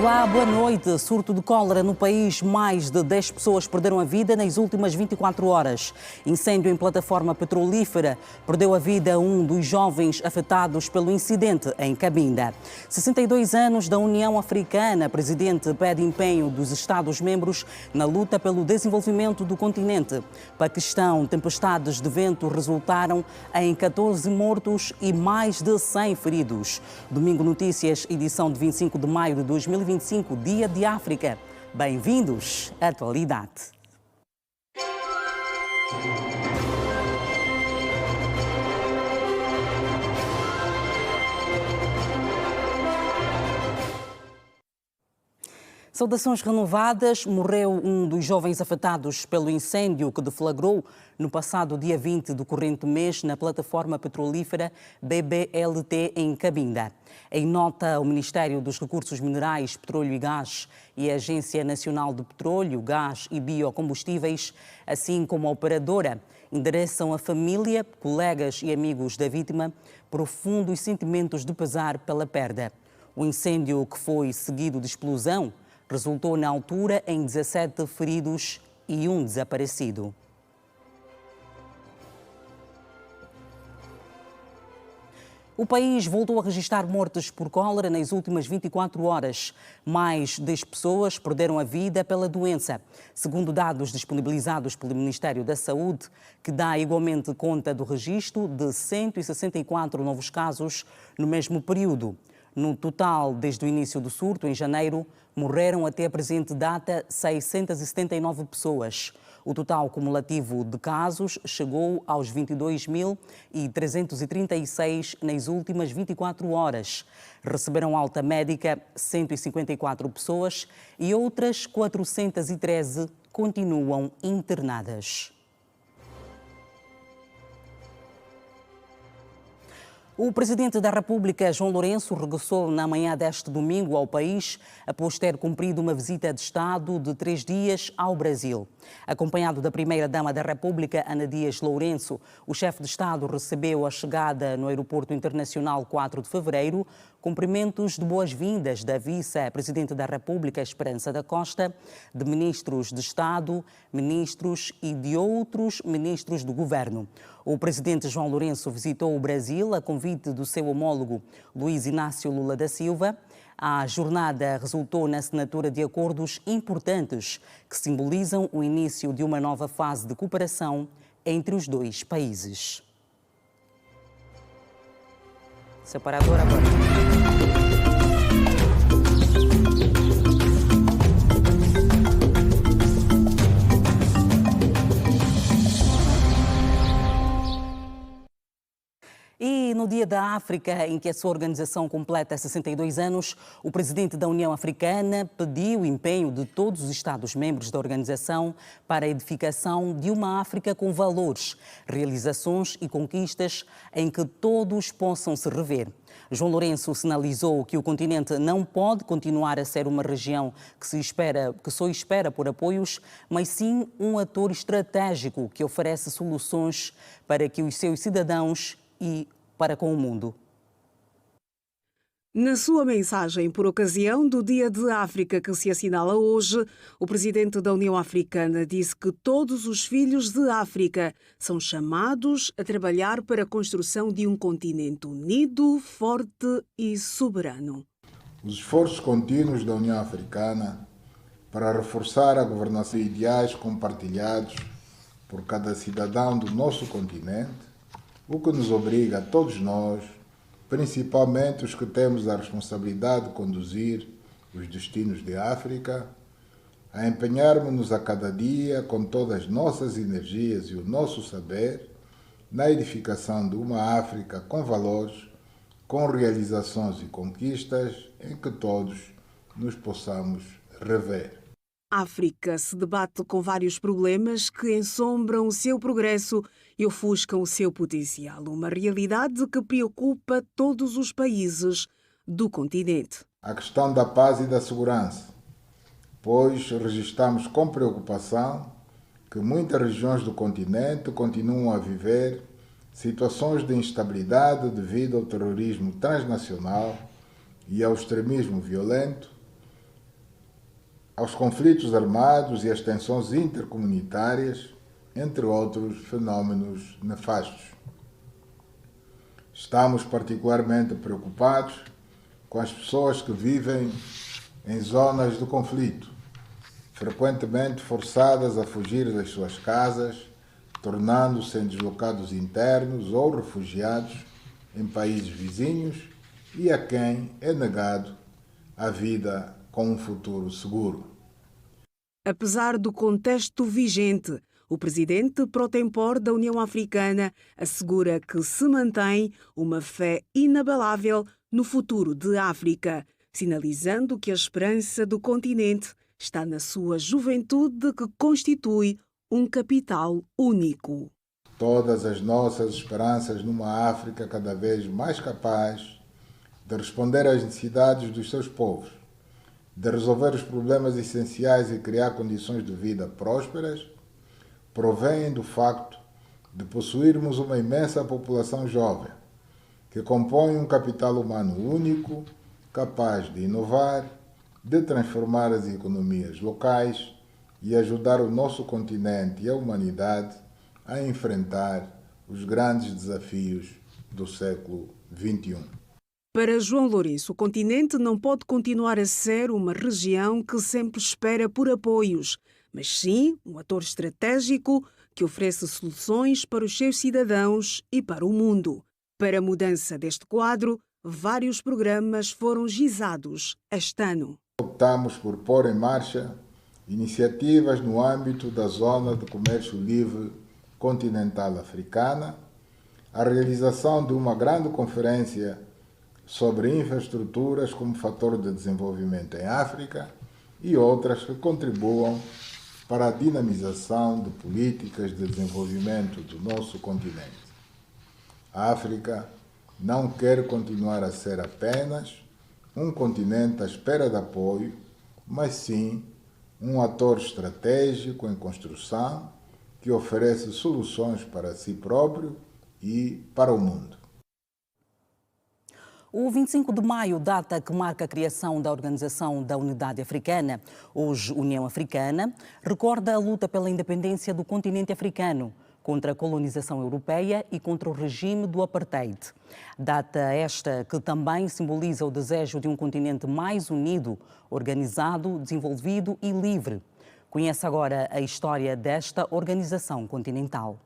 Olá, boa noite. Surto de cólera no país. Mais de 10 pessoas perderam a vida nas últimas 24 horas. Incêndio em plataforma petrolífera perdeu a vida um dos jovens afetados pelo incidente em Cabinda. 62 anos da União Africana. Presidente pede empenho dos Estados-membros na luta pelo desenvolvimento do continente. Paquistão, tempestades de vento resultaram em 14 mortos e mais de 100 feridos. Domingo Notícias, edição de 25 de maio de 2025, Dia de África. Bem-vindos à atualidade. Saudações renovadas. Morreu um dos jovens afetados pelo incêndio que deflagrou no passado dia 20 do corrente mês na plataforma petrolífera BBLT em Cabinda. Em nota, o Ministério dos Recursos Minerais, Petróleo e Gás e a Agência Nacional de Petróleo, Gás e Biocombustíveis, assim como a operadora, endereçam à família, colegas e amigos da vítima profundos sentimentos de pesar pela perda. O incêndio, que foi seguido de explosão, resultou na altura em 17 feridos e um desaparecido. O país voltou a registrar mortes por cólera nas últimas 24 horas. Mais 10 pessoas perderam a vida pela doença, segundo dados disponibilizados pelo Ministério da Saúde, que dá igualmente conta do registro de 164 novos casos no mesmo período. No total, desde o início do surto, em janeiro, morreram até a presente data 679 pessoas. O total cumulativo de casos chegou aos 22.336 nas últimas 24 horas. Receberam alta médica 154 pessoas e outras 413 continuam internadas. O Presidente da República, João Lourenço, regressou na manhã deste domingo ao país após ter cumprido uma visita de Estado de 3 dias ao Brasil. Acompanhado da Primeira-Dama da República, Ana Dias Lourenço, o chefe de Estado recebeu a chegada no Aeroporto Internacional 4 de fevereiro cumprimentos de boas-vindas da Vice-Presidente da República, Esperança da Costa, de ministros de Estado, ministros e de outros ministros do Governo. O Presidente João Lourenço visitou o Brasil a convite do seu homólogo Luiz Inácio Lula da Silva. A jornada resultou na assinatura de acordos importantes que simbolizam o início de uma nova fase de cooperação entre os dois países. Separador agora. E no Dia da África, em que a sua organização completa 62 anos, o presidente da União Africana pediu o empenho de todos os Estados-membros da organização para a edificação de uma África com valores, realizações e conquistas em que todos possam se rever. João Lourenço sinalizou que o continente não pode continuar a ser uma região que só espera por apoios, mas sim um ator estratégico que oferece soluções para que os seus cidadãos e para com o mundo. Na sua mensagem por ocasião do Dia de África que se assinala hoje, o presidente da União Africana disse que todos os filhos de África são chamados a trabalhar para a construção de um continente unido, forte e soberano. Os esforços contínuos da União Africana para reforçar a governação de ideais compartilhados por cada cidadão do nosso continente, o que nos obriga a todos nós, principalmente os que temos a responsabilidade de conduzir os destinos de África, a empenharmos-nos a cada dia com todas as nossas energias e o nosso saber na edificação de uma África com valores, com realizações e conquistas em que todos nos possamos rever. A África se debate com vários problemas que ensombram o seu progresso e ofuscam o seu potencial. Uma realidade que preocupa todos os países do continente. A questão da paz e da segurança, pois registramos com preocupação que muitas regiões do continente continuam a viver situações de instabilidade devido ao terrorismo transnacional e ao extremismo violento, aos conflitos armados e às tensões intercomunitárias, entre outros fenómenos nefastos. Estamos particularmente preocupados com as pessoas que vivem em zonas de conflito, frequentemente forçadas a fugir das suas casas, tornando-se em deslocados internos ou refugiados em países vizinhos e a quem é negado a vida com um futuro seguro. Apesar do contexto vigente, o presidente pro-tempore da União Africana assegura que se mantém uma fé inabalável no futuro de África, sinalizando que a esperança do continente está na sua juventude, que constitui um capital único. Todas as nossas esperanças numa África cada vez mais capaz de responder às necessidades dos seus povos, de resolver os problemas essenciais e criar condições de vida prósperas, provém do facto de possuirmos uma imensa população jovem, que compõe um capital humano único, capaz de inovar, de transformar as economias locais e ajudar o nosso continente e a humanidade a enfrentar os grandes desafios do século XXI. Para João Lourenço, o continente não pode continuar a ser uma região que sempre espera por apoios, mas sim um ator estratégico que oferece soluções para os seus cidadãos e para o mundo. Para a mudança deste quadro, vários programas foram gizados este ano. Optamos por pôr em marcha iniciativas no âmbito da Zona de Comércio Livre Continental Africana, a realização de uma grande conferência sobre infraestruturas como fator de desenvolvimento em África e outras que contribuam para a dinamização de políticas de desenvolvimento do nosso continente. A África não quer continuar a ser apenas um continente à espera de apoio, mas sim um ator estratégico em construção que oferece soluções para si próprio e para o mundo. O 25 de maio, data que marca a criação da Organização da Unidade Africana, hoje União Africana, recorda a luta pela independência do continente africano, contra a colonização europeia e contra o regime do apartheid. Data esta que também simboliza o desejo de um continente mais unido, organizado, desenvolvido e livre. Conhece agora a história desta organização continental.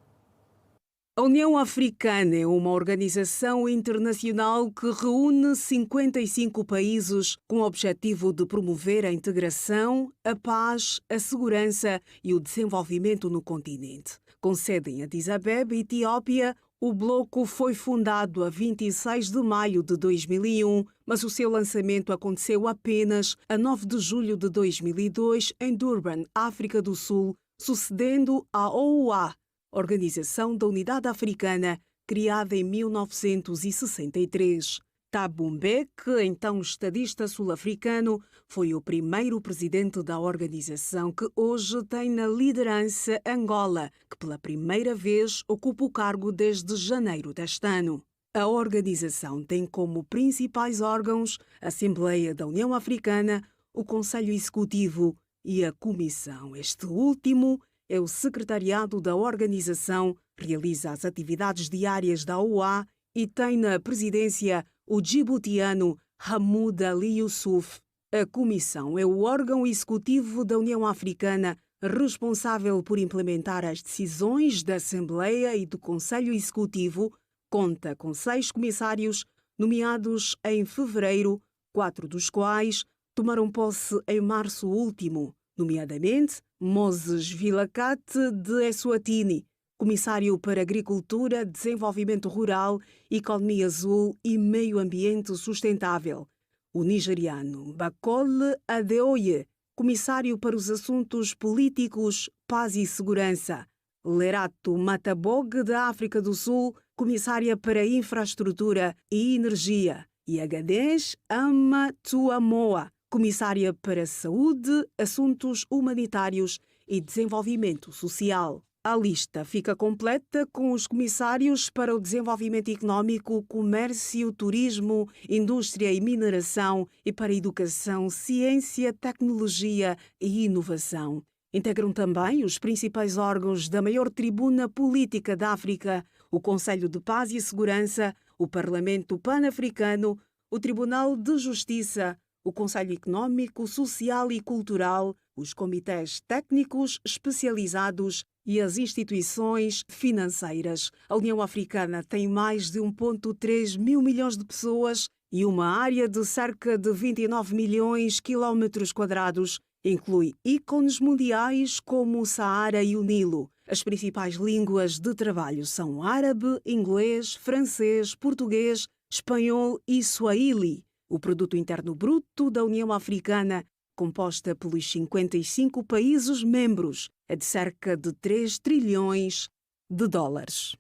A União Africana é uma organização internacional que reúne 55 países com o objetivo de promover a integração, a paz, a segurança e o desenvolvimento no continente. Com sede em Addis Abeba, Etiópia, o bloco foi fundado a 26 de maio de 2001, mas o seu lançamento aconteceu apenas a 9 de julho de 2002 em Durban, África do Sul, sucedendo à OUA, Organização da Unidade Africana, criada em 1963. Thabo Mbeki, então estadista sul-africano, foi o primeiro presidente da organização, que hoje tem na liderança Angola, que pela primeira vez ocupa o cargo desde janeiro deste ano. A organização tem como principais órgãos a Assembleia da União Africana, o Conselho Executivo e a Comissão. Este último é o secretariado da organização, realiza as atividades diárias da OUA e tem na presidência o djiboutiano Hamoud Ali Youssouf. A Comissão é o órgão executivo da União Africana responsável por implementar as decisões da Assembleia e do Conselho Executivo. Conta com 6 comissários nomeados em fevereiro, 4 dos quais tomaram posse em março último, nomeadamente Moses Vilakate de Eswatini, Comissário para Agricultura, Desenvolvimento Rural, Economia Azul e Meio Ambiente Sustentável; o nigeriano Bakole Adeoye, Comissário para os Assuntos Políticos, Paz e Segurança; Lerato Matabog, da África do Sul, Comissária para Infraestrutura e Energia; e Agadez Ama Tuamoa, Comissária para Saúde, Assuntos Humanitários e Desenvolvimento Social. A lista fica completa com os comissários para o desenvolvimento económico, comércio, turismo, indústria e mineração e para educação, ciência, tecnologia e inovação. Integram também os principais órgãos da maior tribuna política da África, o Conselho de Paz e Segurança, o Parlamento Pan-Africano, o Tribunal de Justiça, o Conselho Económico, Social e Cultural, os comitês técnicos especializados e as instituições financeiras. A União Africana tem mais de 1,3 mil milhões de pessoas e uma área de cerca de 29 milhões de quilómetros quadrados. Inclui ícones mundiais como o Saara e o Nilo. As principais línguas de trabalho são árabe, inglês, francês, português, espanhol e swahili. O produto interno bruto da União Africana, composta pelos 55 países membros, é de cerca de 3 trilhões de dólares.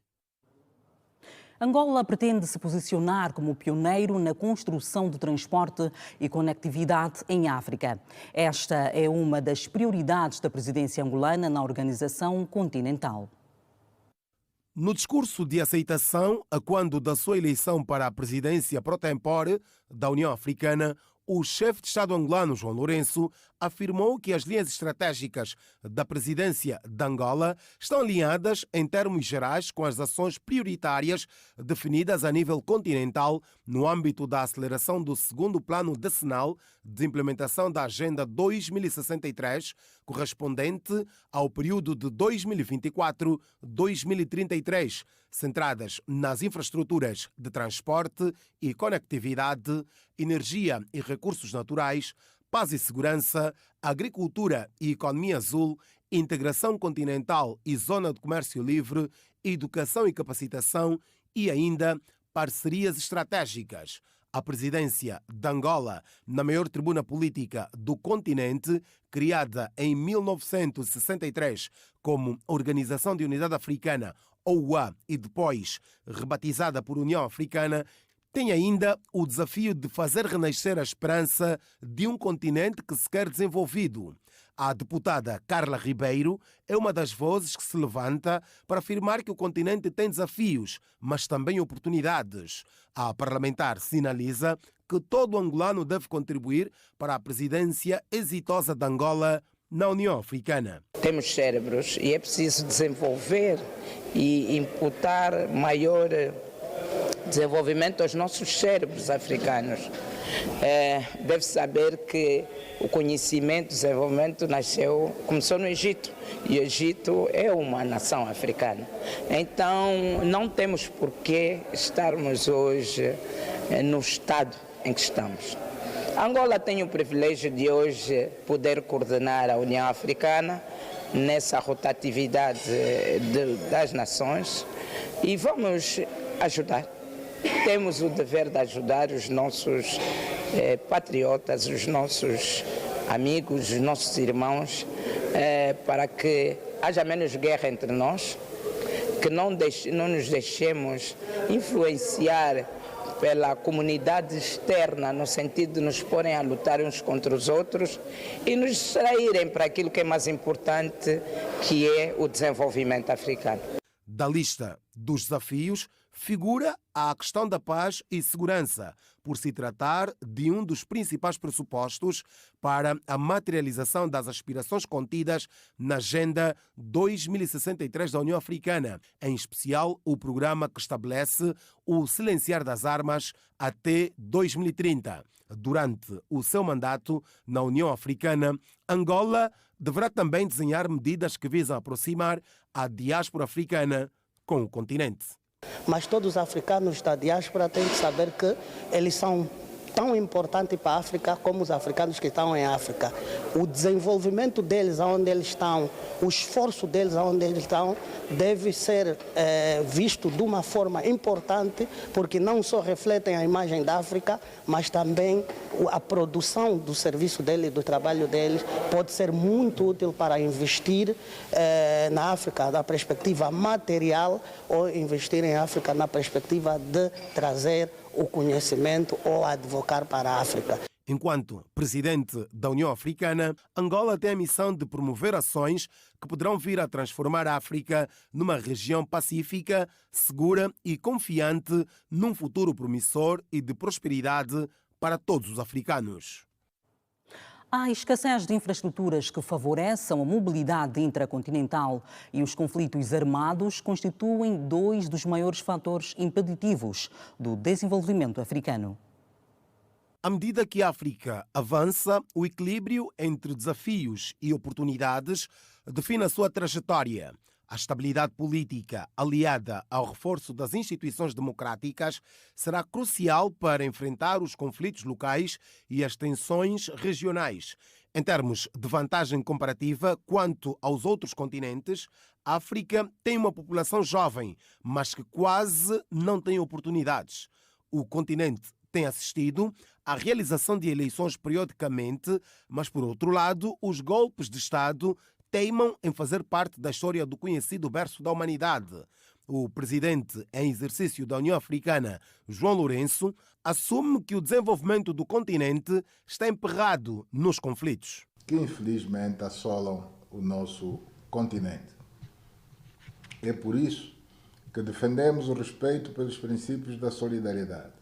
Angola pretende se posicionar como pioneiro na construção de transporte e conectividade em África. Esta é uma das prioridades da presidência angolana na organização continental. No discurso de aceitação, a quando da sua eleição para a presidência pro tempore da União Africana, o chefe de Estado angolano, João Lourenço, afirmou que as linhas estratégicas da presidência de Angola estão alinhadas em termos gerais com as ações prioritárias definidas a nível continental no âmbito da aceleração do segundo plano decenal de implementação da Agenda 2063, correspondente ao período de 2024-2033, centradas nas infraestruturas de transporte e conectividade, energia e recursos naturais, paz e segurança, agricultura e economia azul, integração continental e zona de comércio livre, educação e capacitação e ainda parcerias estratégicas. A presidência de Angola, na maior tribuna política do continente, criada em 1963 como Organização de Unidade Africana, OUA, e depois rebatizada por União Africana, tem ainda o desafio de fazer renascer a esperança de um continente que se quer desenvolvido. A deputada Carla Ribeiro é uma das vozes que se levanta para afirmar que o continente tem desafios, mas também oportunidades. A parlamentar sinaliza que todo angolano deve contribuir para a presidência exitosa de Angola na União Africana. Temos cérebros e é preciso desenvolver e imputar maior desenvolvimento aos nossos cérebros africanos. Deve saber que o conhecimento, o desenvolvimento começou no Egito, e o Egito é uma nação africana. Então não temos por que estarmos hoje no estado em que estamos. Angola tem o privilégio de hoje poder coordenar a União Africana nessa rotatividade das nações e vamos ajudar. Temos o dever de ajudar os nossos patriotas, os nossos amigos, os nossos irmãos, para que haja menos guerra entre nós, que não nos deixemos influenciar pela comunidade externa, no sentido de nos porem a lutar uns contra os outros e nos distraírem para aquilo que é mais importante, que é o desenvolvimento africano. Da lista dos desafios figura a questão da paz e segurança, por se tratar de um dos principais pressupostos para a materialização das aspirações contidas na Agenda 2063 da União Africana, em especial o programa que estabelece o silenciar das armas até 2030. Durante o seu mandato na União Africana, Angola deverá também desenhar medidas que visam aproximar a diáspora africana com o continente. Mas todos os africanos da diáspora têm que saber que eles são tão importantes para a África como os africanos que estão em África. O desenvolvimento deles, onde eles estão, o esforço deles, onde eles estão, deve ser visto de uma forma importante, porque não só refletem a imagem da África, mas também a produção do serviço deles, do trabalho deles, pode ser muito útil para investir na África na perspectiva material ou investir em África na perspectiva de trazer o conhecimento ou advocar para a África. Enquanto presidente da União Africana, Angola tem a missão de promover ações que poderão vir a transformar a África numa região pacífica, segura e confiante num futuro promissor e de prosperidade para todos os africanos. Há escassez de infraestruturas que favoreçam a mobilidade intracontinental e os conflitos armados constituem dois dos maiores fatores impeditivos do desenvolvimento africano. À medida que a África avança, o equilíbrio entre desafios e oportunidades define a sua trajetória. A estabilidade política, aliada ao reforço das instituições democráticas, será crucial para enfrentar os conflitos locais e as tensões regionais. Em termos de vantagem comparativa quanto aos outros continentes, a África tem uma população jovem, mas que quase não tem oportunidades. O continente tem assistido à realização de eleições periodicamente, mas, por outro lado, os golpes de Estado teimam em fazer parte da história do conhecido berço da humanidade. O presidente em exercício da União Africana, João Lourenço, assume que o desenvolvimento do continente está emperrado nos conflitos que infelizmente assolam o nosso continente. É por isso que defendemos o respeito pelos princípios da solidariedade,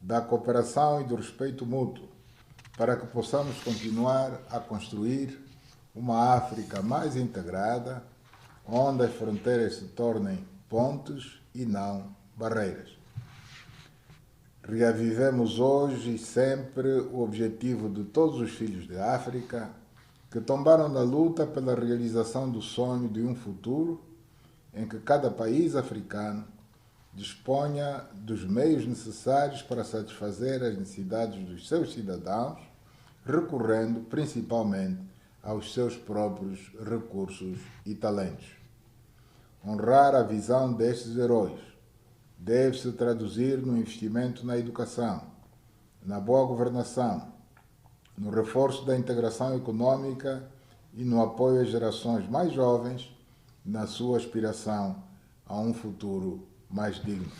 da cooperação e do respeito mútuo, para que possamos continuar a construir uma África mais integrada, onde as fronteiras se tornem pontes e não barreiras. Reavivemos hoje e sempre o objetivo de todos os filhos da África que tombaram na luta pela realização do sonho de um futuro em que cada país africano disponha dos meios necessários para satisfazer as necessidades dos seus cidadãos, recorrendo principalmente aos seus próprios recursos e talentos. Honrar a visão destes heróis deve-se traduzir no investimento na educação, na boa governação, no reforço da integração econômica e no apoio às gerações mais jovens na sua aspiração a um futuro mais digno.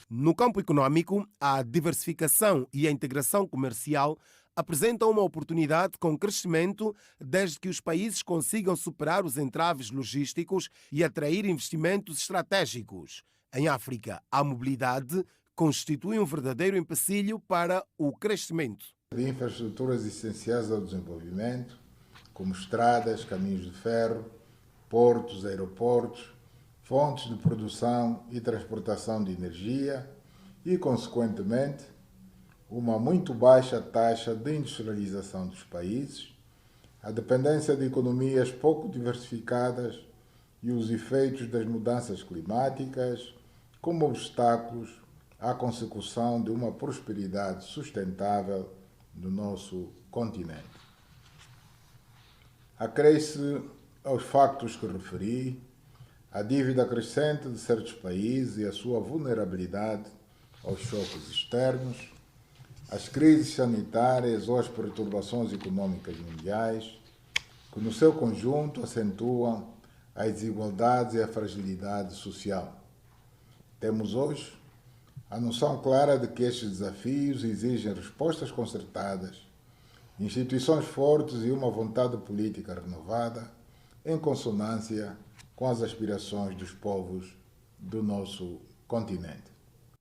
No campo econômico, a diversificação e a integração comercial apresentam uma oportunidade com crescimento desde que os países consigam superar os entraves logísticos e atrair investimentos estratégicos. Em África, a mobilidade constitui um verdadeiro empecilho para o crescimento. De infraestruturas essenciais ao desenvolvimento, como estradas, caminhos de ferro, portos, aeroportos, fontes de produção e transportação de energia e, consequentemente, uma muito baixa taxa de industrialização dos países, a dependência de economias pouco diversificadas e os efeitos das mudanças climáticas como obstáculos à consecução de uma prosperidade sustentável no nosso continente. Acresce aos factos que referi a dívida crescente de certos países e a sua vulnerabilidade aos choques externos, as crises sanitárias ou as perturbações econômicas mundiais, que no seu conjunto acentuam as desigualdades e a fragilidade social. Temos hoje a noção clara de que estes desafios exigem respostas concertadas, instituições fortes e uma vontade política renovada, em consonância com as aspirações dos povos do nosso continente.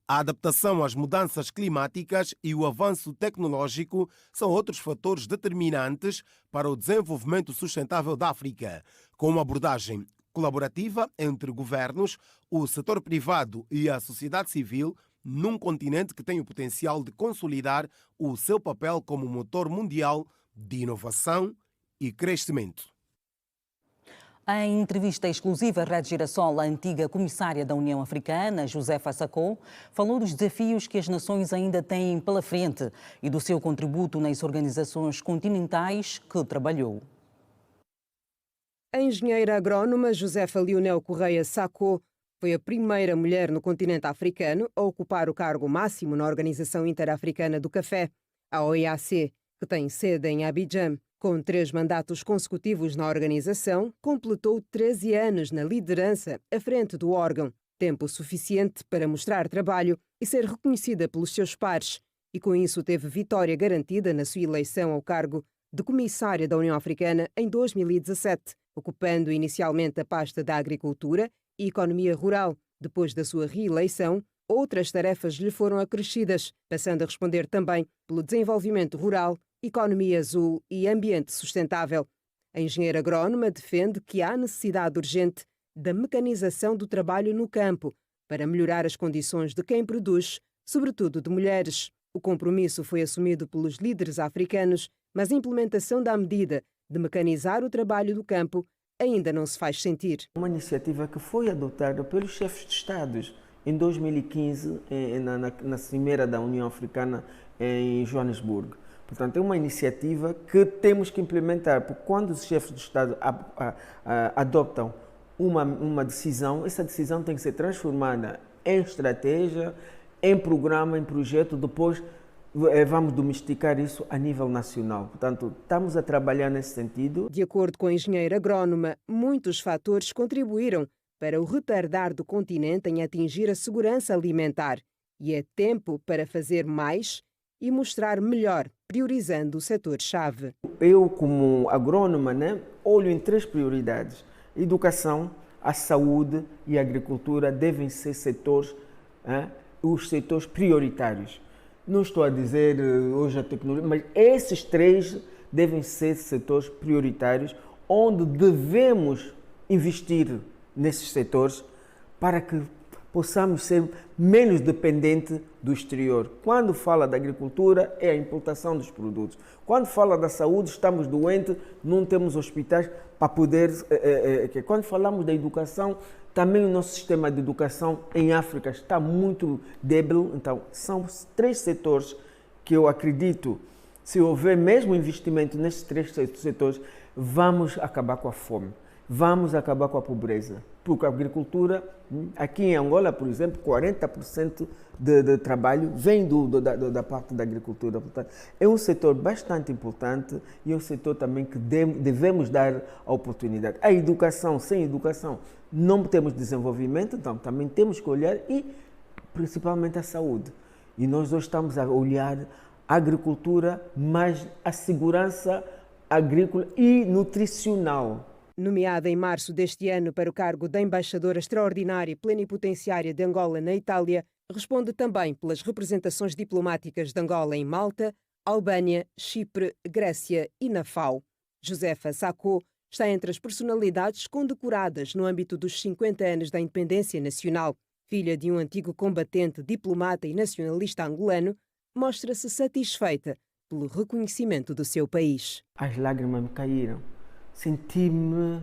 A adaptação às mudanças climáticas e o avanço tecnológico são outros fatores determinantes para o desenvolvimento sustentável da África. Com uma abordagem colaborativa entre governos, o setor privado e a sociedade civil, num continente que tem o potencial de consolidar o seu papel como motor mundial de inovação e crescimento. Em entrevista exclusiva à Rede Girassol, a antiga comissária da União Africana, Josefa Sacou, falou dos desafios que as nações ainda têm pela frente e do seu contributo nas organizações continentais que trabalhou. A engenheira agrónoma Josefa Lionel Correia Sacou foi a primeira mulher no continente africano a ocupar o cargo máximo na Organização Interafricana do Café, a OIAC, que tem sede em Abidjan. Com 3 mandatos consecutivos na organização, completou 13 anos na liderança à frente do órgão, tempo suficiente para mostrar trabalho e ser reconhecida pelos seus pares, e com isso teve vitória garantida na sua eleição ao cargo de comissária da União Africana em 2017, ocupando inicialmente a pasta da Agricultura e Economia Rural. Depois da sua reeleição, outras tarefas lhe foram acrescidas, passando a responder também pelo desenvolvimento rural, economia azul e ambiente sustentável. A engenheira agrónoma defende que há necessidade urgente da mecanização do trabalho no campo para melhorar as condições de quem produz, sobretudo de mulheres. O compromisso foi assumido pelos líderes africanos, mas a implementação da medida de mecanizar o trabalho do campo ainda não se faz sentir. Uma iniciativa que foi adotada pelos chefes de Estados em 2015, na Cimeira da União Africana em Joanesburgo. Portanto, é uma iniciativa que temos que implementar, porque quando os chefes de Estado adoptam uma decisão, essa decisão tem que ser transformada em estratégia, em programa, em projeto, depois vamos domesticar isso a nível nacional. Portanto, estamos a trabalhar nesse sentido. De acordo com a engenheira agrónoma, muitos fatores contribuíram para o retardar do continente em atingir a segurança alimentar. E é tempo para fazer mais e mostrar melhor, priorizando o setor-chave. Eu, como agrónoma, olho em 3 prioridades. Educação, a saúde e a agricultura devem ser os setores prioritários. Não estou a dizer hoje a tecnologia, mas esses 3 devem ser setores prioritários onde devemos investir nesses setores para que possamos ser menos dependentes do exterior. Quando fala da agricultura, é a importação dos produtos. Quando fala da saúde, estamos doentes, não temos hospitais para poder... Quando falamos da educação, também o nosso sistema de educação em África está muito débil. Então, são 3 setores que eu acredito, se houver mesmo investimento nesses 3 setores, vamos acabar com a fome, vamos acabar com a pobreza. Porque a agricultura, aqui em Angola, por exemplo, 40% de trabalho vem da parte da agricultura. Portanto, é um setor bastante importante e é um setor também que devemos dar a oportunidade. A educação, sem educação, não temos desenvolvimento, então também temos que olhar e principalmente a saúde. E nós hoje estamos a olhar a agricultura, mas a segurança agrícola e nutricional. Nomeada em março deste ano para o cargo de embaixadora extraordinária e plenipotenciária de Angola na Itália, responde também pelas representações diplomáticas de Angola em Malta, Albânia, Chipre, Grécia e na FAO. Josefa Sacco está entre as personalidades condecoradas no âmbito dos 50 anos da independência nacional. Filha de um antigo combatente, diplomata e nacionalista angolano, mostra-se satisfeita pelo reconhecimento do seu país. As lágrimas me caíram. Senti-me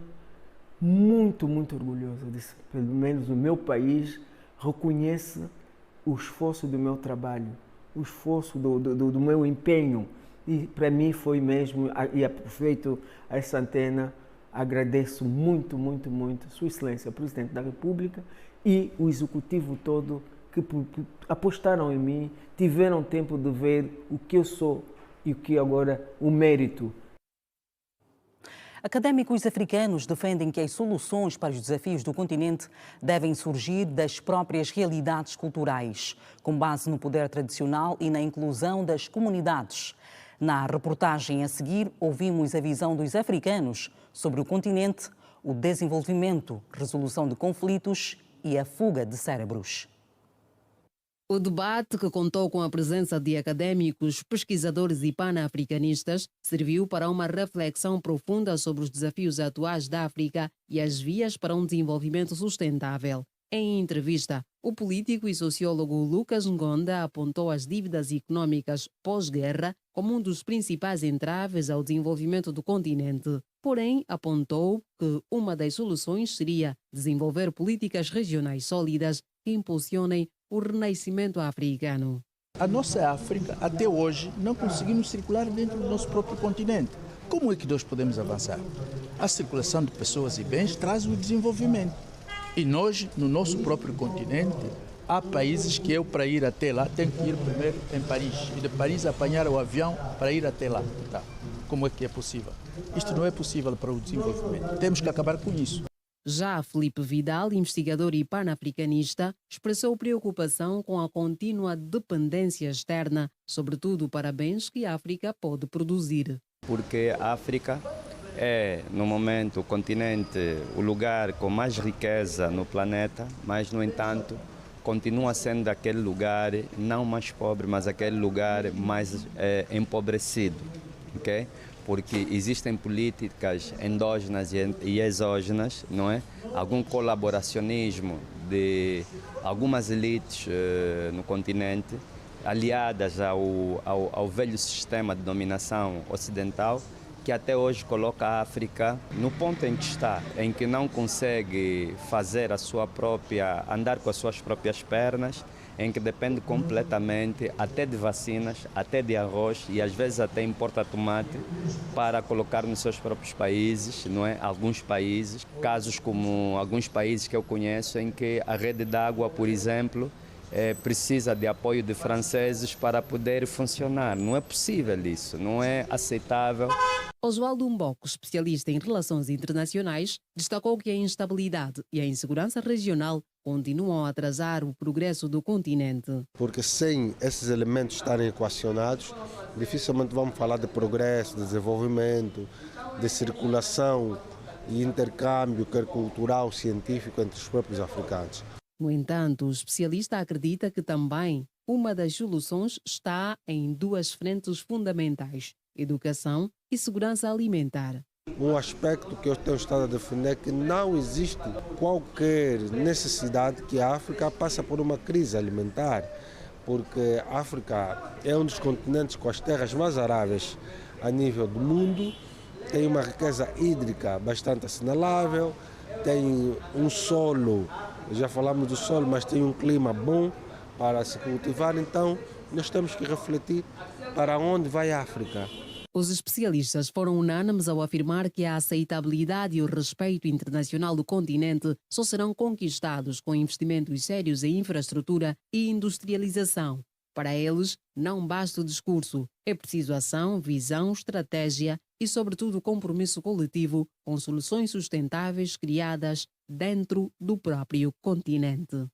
muito, muito orgulhoso disso. Pelo menos o meu país reconhece o esforço do meu trabalho, o esforço do meu empenho. E para mim foi mesmo, e aproveito essa antena, agradeço muito, muito, muito Sua Excelência, o Presidente da República e o Executivo todo que apostaram em mim, tiveram tempo de ver o que eu sou e o que agora o mérito. Académicos africanos defendem que as soluções para os desafios do continente devem surgir das próprias realidades culturais, com base no poder tradicional e na inclusão das comunidades. Na reportagem a seguir, ouvimos a visão dos africanos sobre o continente, o desenvolvimento, resolução de conflitos e a fuga de cérebros. O debate, que contou com a presença de académicos, pesquisadores e pan-africanistas, serviu para uma reflexão profunda sobre os desafios atuais da África e as vias para um desenvolvimento sustentável. Em entrevista, o político e sociólogo Lucas Ngonda apontou as dívidas econômicas pós-guerra como um dos principais entraves ao desenvolvimento do continente. Porém, apontou que uma das soluções seria desenvolver políticas regionais sólidas que impulsionem o renascimento africano. A nossa África, até hoje, não conseguimos circular dentro do nosso próprio continente. Como é que nós podemos avançar? A circulação de pessoas e bens traz o desenvolvimento. E nós, no nosso próprio continente, há países que eu, para ir até lá, tenho que ir primeiro em Paris. E de Paris apanhar o avião para ir até lá. Tá. Como é que é possível? Isto não é possível para o desenvolvimento. Temos que acabar com isso. Já Felipe Vidal, investigador e panafricanista, expressou preocupação com a contínua dependência externa, sobretudo para bens que a África pode produzir. Porque a África é, no momento, o continente, o lugar com mais riqueza no planeta, mas, no entanto, continua sendo aquele lugar não mais pobre, mas aquele lugar mais empobrecido, ok? Porque existem políticas endógenas e exógenas, não é? Algum colaboracionismo de algumas elites no continente, aliadas ao velho sistema de dominação ocidental, que até hoje coloca a África no ponto em que está, em que não consegue fazer andar com as suas próprias pernas, em que depende completamente até de vacinas, até de arroz e às vezes até importa tomate para colocar nos seus próprios países, não é? Alguns países, casos como alguns países que eu conheço em que a rede de água, por exemplo, precisa de apoio de franceses para poder funcionar. Não é possível isso, não é aceitável. Oswaldo Mboco, especialista em relações internacionais, destacou que a instabilidade e a insegurança regional continuam a atrasar o progresso do continente. Porque sem esses elementos estarem equacionados, dificilmente vamos falar de progresso, de desenvolvimento, de circulação e intercâmbio, quer cultural, científico, entre os próprios africanos. No entanto, o especialista acredita que também uma das soluções está em duas frentes fundamentais: educação e segurança alimentar. Um aspecto que eu tenho estado a defender é que não existe qualquer necessidade que a África passe por uma crise alimentar, porque a África é um dos continentes com as terras mais aráveis a nível do mundo, tem uma riqueza hídrica bastante assinalável, tem um solo, já falamos do solo, mas tem um clima bom para se cultivar, então nós temos que refletir para onde vai a África. Os especialistas foram unânimes ao afirmar que a aceitabilidade e o respeito internacional do continente só serão conquistados com investimentos sérios em infraestrutura e industrialização. Para eles, não basta o discurso, é preciso ação, visão, estratégia e, sobretudo, compromisso coletivo com soluções sustentáveis criadas dentro do próprio continente.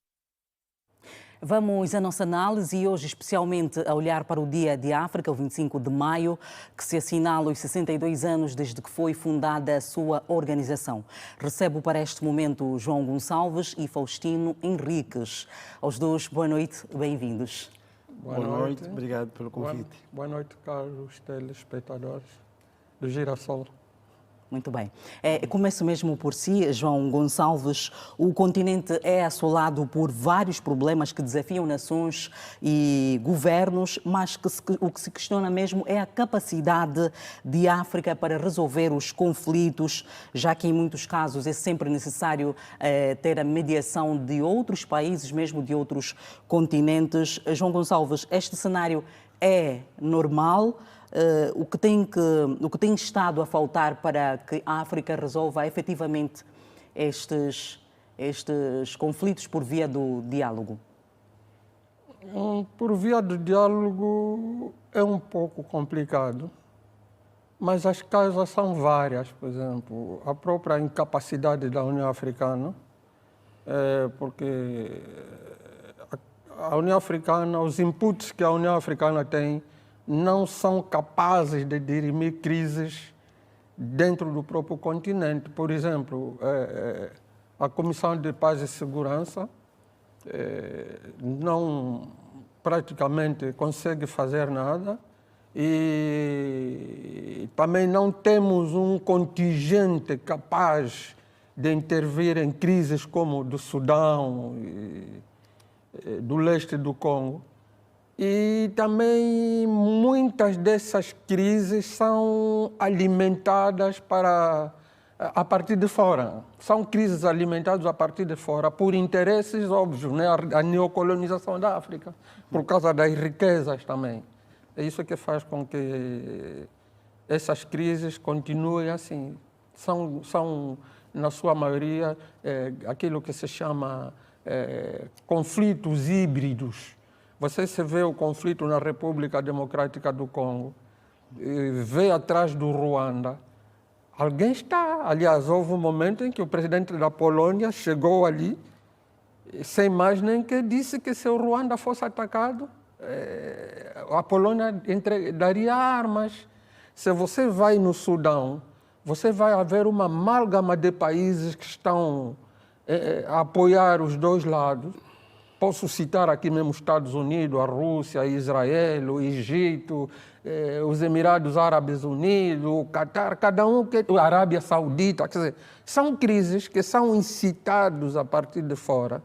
Vamos à nossa análise e hoje especialmente a olhar para o Dia de África, o 25 de maio, que se assinala os 62 anos desde que foi fundada a sua organização. Recebo para este momento João Gonçalves e Faustino Henriques. Aos dois, boa noite, bem-vindos. Boa noite, obrigado pelo convite. Boa noite, caros telespectadores do Girassol. Muito bem. Começo mesmo por si, João Gonçalves. O continente é assolado por vários problemas que desafiam nações e governos, mas o que se questiona mesmo é a capacidade de África para resolver os conflitos, já que em muitos casos é sempre necessário ter a mediação de outros países, mesmo de outros continentes. João Gonçalves, este cenário é normal? O que tem estado a faltar para que a África resolva efetivamente estes conflitos por via do diálogo? Por via do diálogo é um pouco complicado, mas as causas são várias. Por exemplo, a própria incapacidade da União Africana, porque a União Africana, os inputs que a União Africana tem, não são capazes de dirimir crises dentro do próprio continente. Por exemplo, a Comissão de Paz e Segurança não praticamente consegue fazer nada e também não temos um contingente capaz de intervir em crises como do Sudão e do leste do Congo. E também muitas dessas crises são alimentadas a partir de fora. São crises alimentadas a partir de fora por interesses óbvios, né? A neocolonização da África, por causa das riquezas também. É isso que faz com que essas crises continuem assim. São na sua maioria, aquilo que se chama conflitos híbridos. Você se vê o conflito na República Democrática do Congo, vê atrás do Ruanda Alguém está. Aliás, houve um momento em que o presidente da Polônia chegou ali, sem mais nem que disse que se o Ruanda fosse atacado, a Polônia daria armas. Se você vai no Sudão, você vai ver uma amálgama de países que estão a apoiar os dois lados. Posso citar aqui mesmo os Estados Unidos, a Rússia, Israel, o Egito, os Emirados Árabes Unidos, o Catar, cada um, a Arábia Saudita. Quer dizer, são crises que são incitados a partir de fora,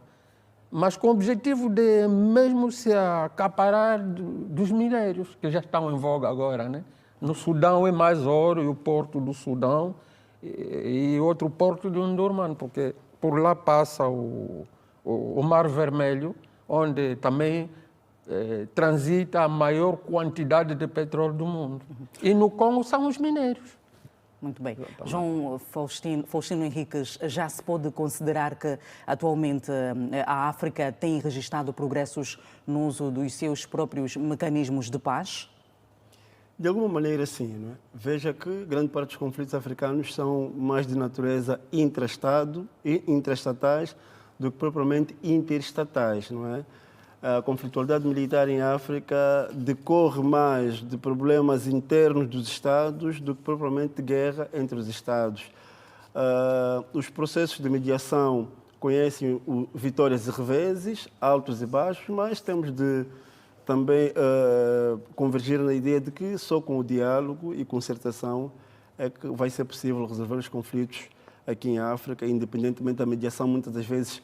mas com o objetivo de mesmo se acaparar dos minérios, que já estão em voga agora, né? No Sudão é mais ouro, e o porto do Sudão, e outro porto de Omdurman, porque por lá passa o Mar Vermelho, onde também transita a maior quantidade de petróleo do mundo. E no Congo são os minérios. Muito bem. João Faustino Henriques, já se pode considerar que atualmente a África tem registrado progressos no uso dos seus próprios mecanismos de paz? De alguma maneira, sim. Não é? Veja que grande parte dos conflitos africanos são mais de natureza intra-estado e intraestatais do que propriamente interestatais, não é? A conflitualidade militar em África decorre mais de problemas internos dos Estados do que propriamente de guerra entre os Estados. Os processos de mediação conhecem vitórias e reveses, altos e baixos, mas temos de também convergir na ideia de que só com o diálogo e concertação é que vai ser possível resolver os conflitos aqui em África, independentemente da mediação, muitas das vezes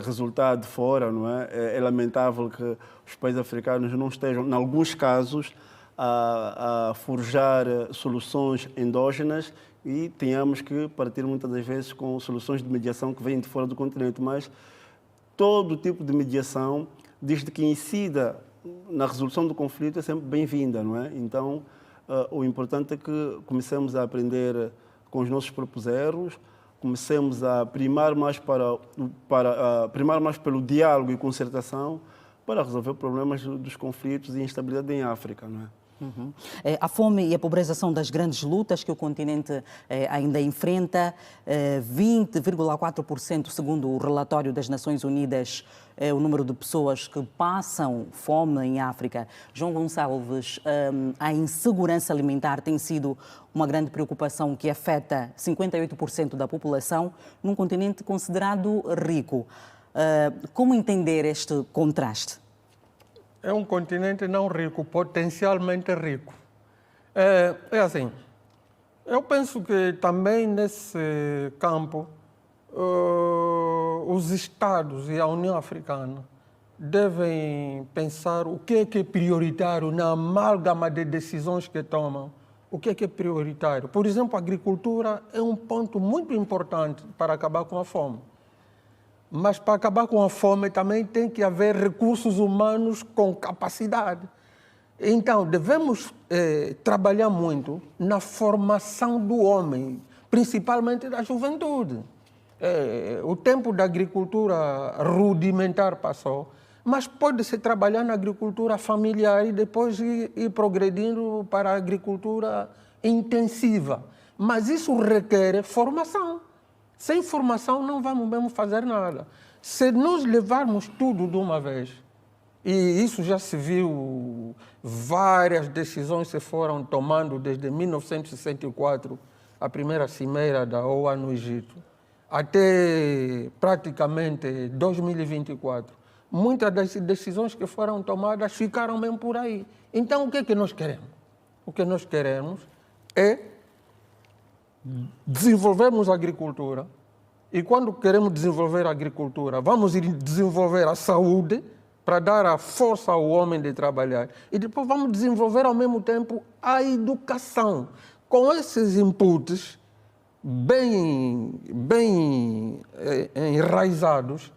resultar de fora, não é? É lamentável que os países africanos não estejam, em alguns casos, a forjar soluções endógenas e tenhamos que partir muitas das vezes com soluções de mediação que vêm de fora do continente, mas todo tipo de mediação, desde que incida na resolução do conflito, é sempre bem-vinda, não é? Então, o importante é que comecemos a aprender com os nossos próprios erros, comecemos a primar mais pelo diálogo e concertação para resolver problemas dos conflitos e instabilidade em África, não é? Uhum. A fome e a pobreza são das grandes lutas que o continente ainda enfrenta. 20,4%, segundo o relatório das Nações Unidas, é o número de pessoas que passam fome em África. João Gonçalves, a insegurança alimentar tem sido uma grande preocupação que afeta 58% da população num continente considerado rico. Como entender este contraste? É um continente não rico, potencialmente rico. É assim, eu penso que também nesse campo os Estados e a União Africana devem pensar o que é prioritário na amálgama de decisões que tomam. O que é prioritário? Por exemplo, a agricultura é um ponto muito importante para acabar com a fome. Mas para acabar com a fome também tem que haver recursos humanos com capacidade. Então, devemos trabalhar muito na formação do homem, principalmente da juventude. O tempo da agricultura rudimentar passou, mas pode-se trabalhar na agricultura familiar e depois ir progredindo para a agricultura intensiva. Mas isso requer formação. Sem formação não vamos mesmo fazer nada. Se nós levarmos tudo de uma vez, e isso já se viu, várias decisões se foram tomando desde 1964, a primeira cimeira da OA no Egito, até praticamente 2024. Muitas das decisões que foram tomadas ficaram mesmo por aí. Então, o que é que nós queremos? O que nós queremos é desenvolvermos a agricultura, e quando queremos desenvolver a agricultura, vamos desenvolver a saúde para dar a força ao homem de trabalhar, e depois vamos desenvolver ao mesmo tempo a educação. Com esses inputs bem enraizados,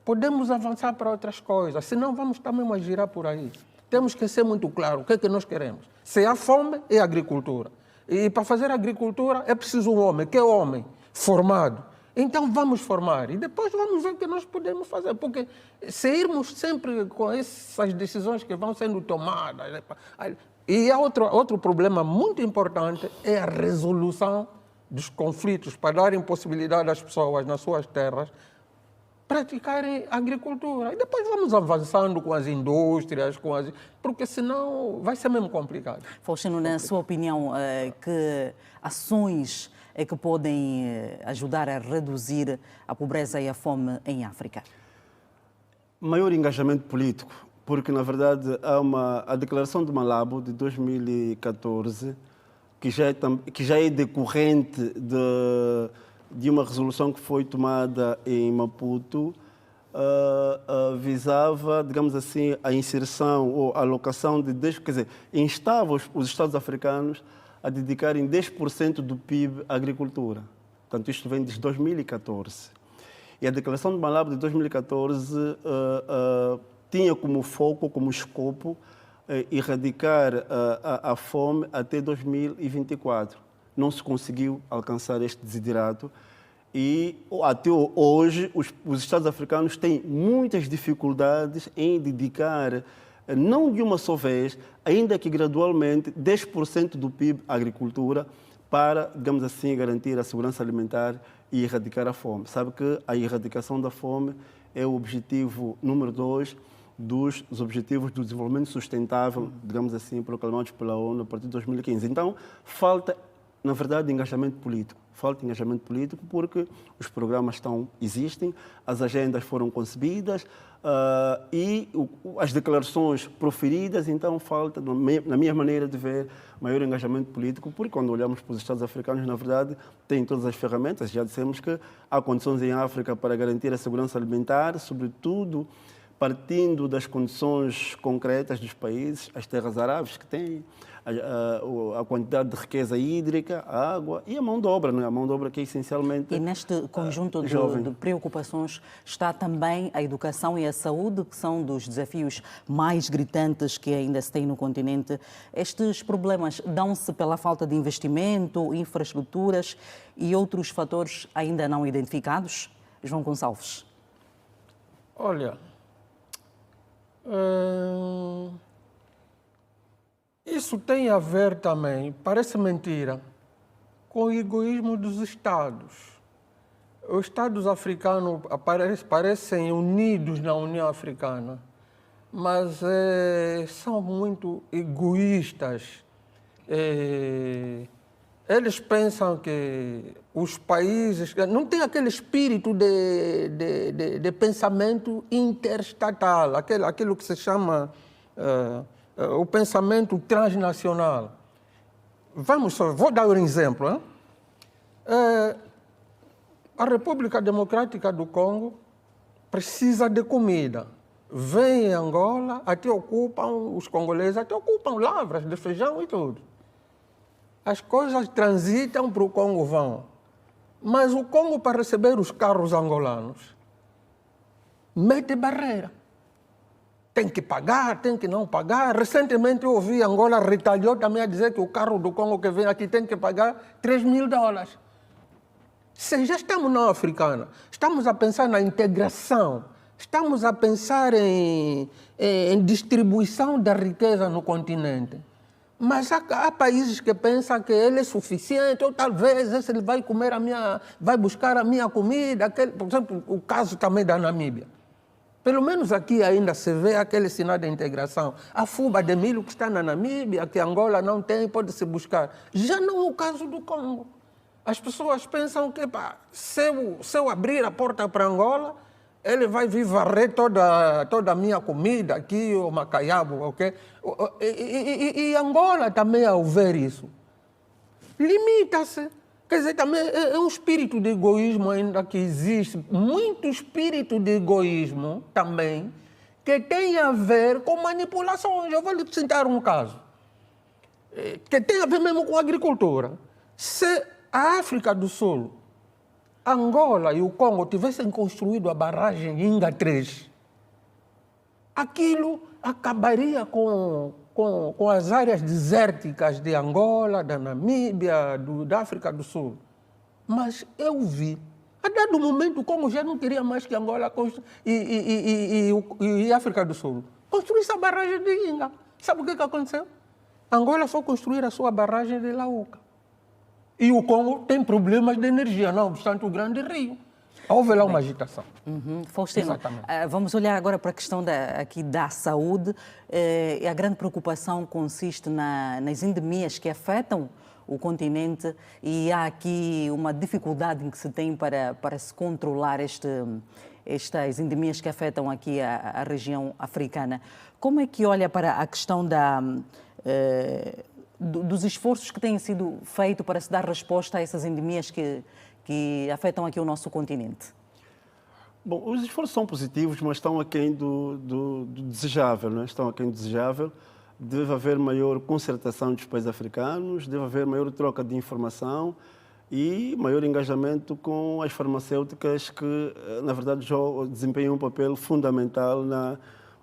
podemos avançar para outras coisas, senão vamos estar mesmo a girar por aí. Temos que ser muito claro o que é que nós queremos. Se há fome, é agricultura. E para fazer agricultura é preciso um homem, que é homem, formado. Então vamos formar e depois vamos ver o que nós podemos fazer. Porque se irmos sempre com essas decisões que vão sendo tomadas... E há outro problema muito importante, é a resolução dos conflitos, para darem possibilidade às pessoas nas suas terras praticarem agricultura. E depois vamos avançando com as indústrias, porque senão vai ser mesmo complicado. Faustino, na sua opinião, que ações é que podem ajudar a reduzir a pobreza e a fome em África? Maior engajamento político, porque na verdade há a Declaração de Malabo de 2014, que já é decorrente de uma resolução que foi tomada em Maputo, visava, digamos assim, a inserção ou a alocação de 10%, quer dizer, instava os Estados africanos a dedicarem 10% do PIB à agricultura. Portanto, isto vem desde 2014. E a Declaração de Malabo de 2014 tinha como foco, como escopo, erradicar a fome até 2024. Não se conseguiu alcançar este desiderato e até hoje os Estados africanos têm muitas dificuldades em dedicar, não de uma só vez, ainda que gradualmente, 10% do PIB à agricultura para, digamos assim, garantir a segurança alimentar e erradicar a fome. Sabe que a erradicação da fome é o objetivo número 2 dos Objetivos do Desenvolvimento Sustentável, digamos assim, proclamados pela ONU a partir de 2015. Então, falta, na verdade, engajamento político. Falta engajamento político porque os programas existem, as agendas foram concebidas e as declarações proferidas, então falta, na minha maneira de ver, maior engajamento político, porque quando olhamos para os Estados africanos, na verdade, têm todas as ferramentas. Já dissemos que há condições em África para garantir a segurança alimentar, sobretudo partindo das condições concretas dos países, as terras aráveis que têm, a quantidade de riqueza hídrica, a água e a mão de obra, não é? A mão de obra que é essencialmente E neste conjunto de preocupações está também a educação e a saúde, que são dos desafios mais gritantes que ainda se tem no continente. Estes problemas dão-se pela falta de investimento, infraestruturas e outros fatores ainda não identificados? João Gonçalves. Olha, isso tem a ver também, parece mentira, com o egoísmo dos Estados. Os Estados africanos parecem unidos na União Africana, mas são muito egoístas. Eles pensam que os países... Não tem aquele espírito de pensamento interestatal, aquilo que se chama o pensamento transnacional. Vou dar um exemplo. Hein? A República Democrática do Congo precisa de comida. Vem em Angola, até ocupam, os congoleses até ocupam lavras de feijão e tudo. As coisas transitam para o Congo, vão. Mas o Congo, para receber os carros angolanos, mete barreira. Tem que pagar, tem que não pagar. Recentemente eu ouvi Angola retalhou também a dizer que o carro do Congo que vem aqui tem que pagar $3.000. Se já estamos na Africana, estamos a pensar na integração, estamos a pensar em distribuição da riqueza no continente. Mas há países que pensam que ele é suficiente, ou talvez esse ele vai comer vai buscar a minha comida. Por exemplo, o caso também da Namíbia. Pelo menos aqui ainda se vê aquele sinal de integração. A fuba de milho que está na Namíbia, que Angola não tem, pode-se buscar. Já não é o caso do Congo. As pessoas pensam que se eu abrir a porta para Angola, ele vai vir varrer toda a minha comida aqui, o macaiabo, ok? E Angola também, ao ver isso, limita-se. Quer dizer, também é um espírito de egoísmo ainda que existe, muito espírito de egoísmo também, que tem a ver com manipulações. Eu vou lhe citar um caso, que tem a ver mesmo com a agricultura. Se a África do Sul, Angola e o Congo tivessem construído a barragem Inga 3, aquilo acabaria com as áreas desérticas de Angola, da Namíbia, da África do Sul. Mas eu vi, a dado momento, o Congo já não queria mais que Angola e África do Sul construísse a barragem de Inga. Sabe o que aconteceu? Angola foi construir a sua barragem de Lauca. E o Congo tem problemas de energia, não obstante o grande rio. Houve lá uma agitação. Faustino, vamos olhar agora para a questão aqui da saúde. A grande preocupação consiste nas endemias que afetam o continente e há aqui uma dificuldade em que se tem para se controlar estas endemias que afetam aqui a região africana. Como é que olha para a questão dos esforços que têm sido feitos para se dar resposta a essas endemias que afetam aqui o nosso continente? Bom, os esforços são positivos, mas estão aquém do desejável, não é? Estão aquém do desejável. Deve haver maior concertação dos países africanos, deve haver maior troca de informação e maior engajamento com as farmacêuticas que, na verdade, já desempenham um papel fundamental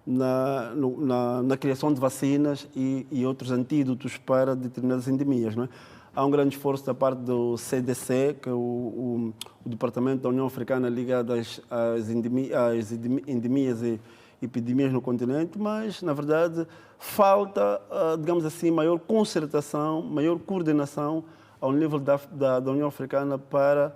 na criação de vacinas e outros antídotos para determinadas endemias, não é? Há um grande esforço da parte do CDC, que é o Departamento da União Africana ligado às endemias e epidemias no continente, mas, na verdade, falta, digamos assim, maior concertação, maior coordenação ao nível da União Africana para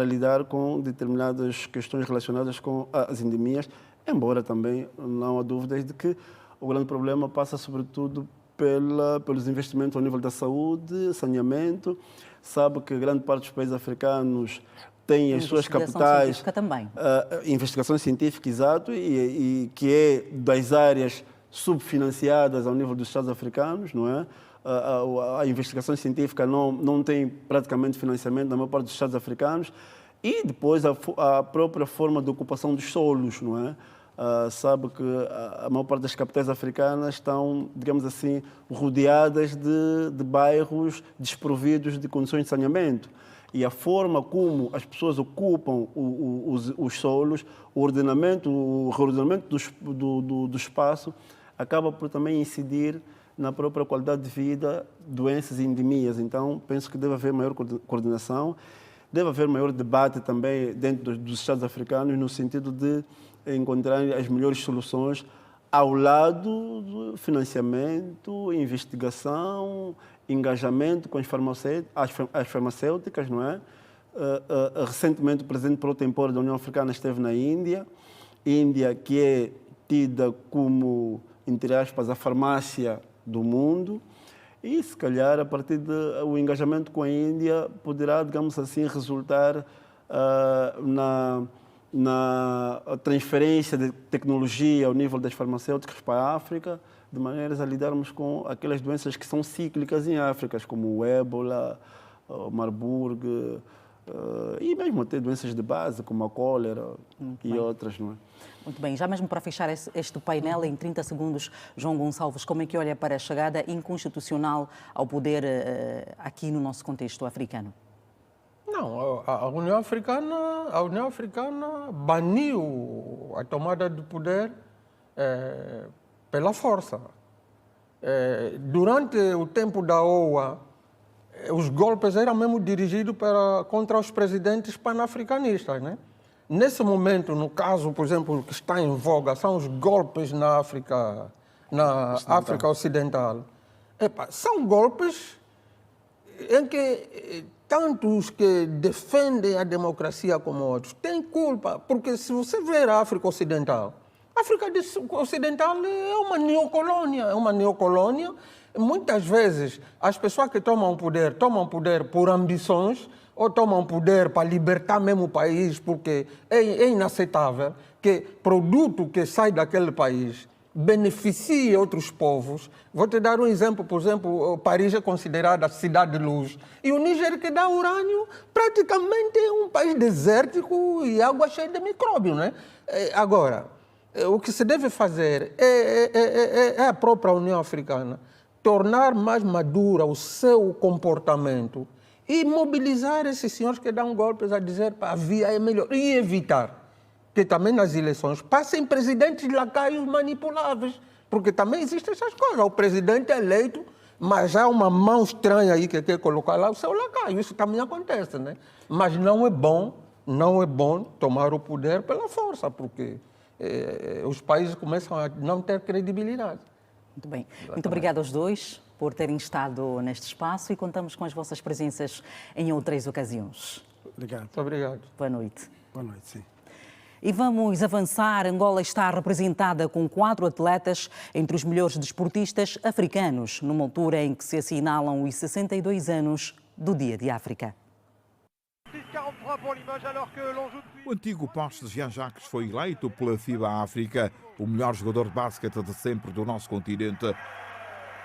lidar com determinadas questões relacionadas com as endemias, embora também não há dúvidas de que o grande problema passa, sobretudo, pelos investimentos ao nível da saúde, saneamento. Sabe que grande parte dos países africanos têm as suas capitais... Científica também. Investigação científica, exato, e que é das áreas subfinanciadas ao nível dos Estados africanos, não é? A investigação científica não tem praticamente financiamento na maior parte dos Estados africanos. E depois a própria forma de ocupação dos solos, não é? Sabe que a maior parte das capitais africanas estão, digamos assim, rodeadas de bairros desprovidos de condições de saneamento. E a forma como as pessoas ocupam os solos, o reordenamento do espaço, acaba por também incidir na própria qualidade de vida, doenças e endemias. Então, penso que deve haver maior coordenação, deve haver maior debate também dentro dos Estados africanos, no sentido de encontrar as melhores soluções ao lado do financiamento, investigação, engajamento com as farmacêuticas, não é? Recentemente, o presidente pro tempore da União Africana esteve na Índia, que é tida como, entre aspas, a farmácia do mundo, e se calhar, a partir do engajamento com a Índia, poderá, digamos assim, resultar na transferência de tecnologia ao nível das farmacêuticas para a África, de maneiras a lidarmos com aquelas doenças que são cíclicas em África, como o ébola, o Marburg, e mesmo até doenças de base, como a cólera e outras, não é? Muito bem, já mesmo para fechar este painel, em 30 segundos, João Gonçalves, como é que olha para a chegada inconstitucional ao poder aqui no nosso contexto africano? Não, a União Africana baniu a tomada de poder pela força. Durante o tempo da OA, os golpes eram mesmo dirigidos contra os presidentes panafricanistas, né? Nesse momento, no caso, por exemplo, que está em voga, são os golpes na África Ocidental. São golpes em que tanto os que defendem a democracia como outros têm culpa, porque se você ver a África Ocidental é uma neocolônia, Muitas vezes as pessoas que tomam poder por ambições ou tomam poder para libertar mesmo o país, porque é inaceitável que produto que sai daquele país beneficie outros povos. Vou te dar um exemplo, por exemplo, Paris é considerada a cidade de luz. E o Níger, que dá urânio, praticamente é um país desértico e água cheia de micróbios, né? Agora, o que se deve fazer é a própria União Africana tornar mais madura o seu comportamento e mobilizar esses senhores que dão golpes a dizer que a via é melhor e evitar que também nas eleições passem presidentes lacaios manipuláveis, porque também existem essas coisas. O presidente é eleito, mas há uma mão estranha aí que quer colocar lá o seu lacaio. Isso também acontece, né? Mas não é bom tomar o poder pela força, porque os países começam a não ter credibilidade. Muito bem. Muito obrigada aos dois por terem estado neste espaço e contamos com as vossas presenças em outras ocasiões. Obrigado. Muito obrigado. Boa noite. Boa noite, sim. E vamos avançar. Angola está representada com 4 atletas entre os melhores desportistas africanos, numa altura em que se assinalam os 62 anos do Dia de África. O antigo poste de Jean-Jacques foi eleito pela FIBA África o melhor jogador de basquete de sempre do nosso continente,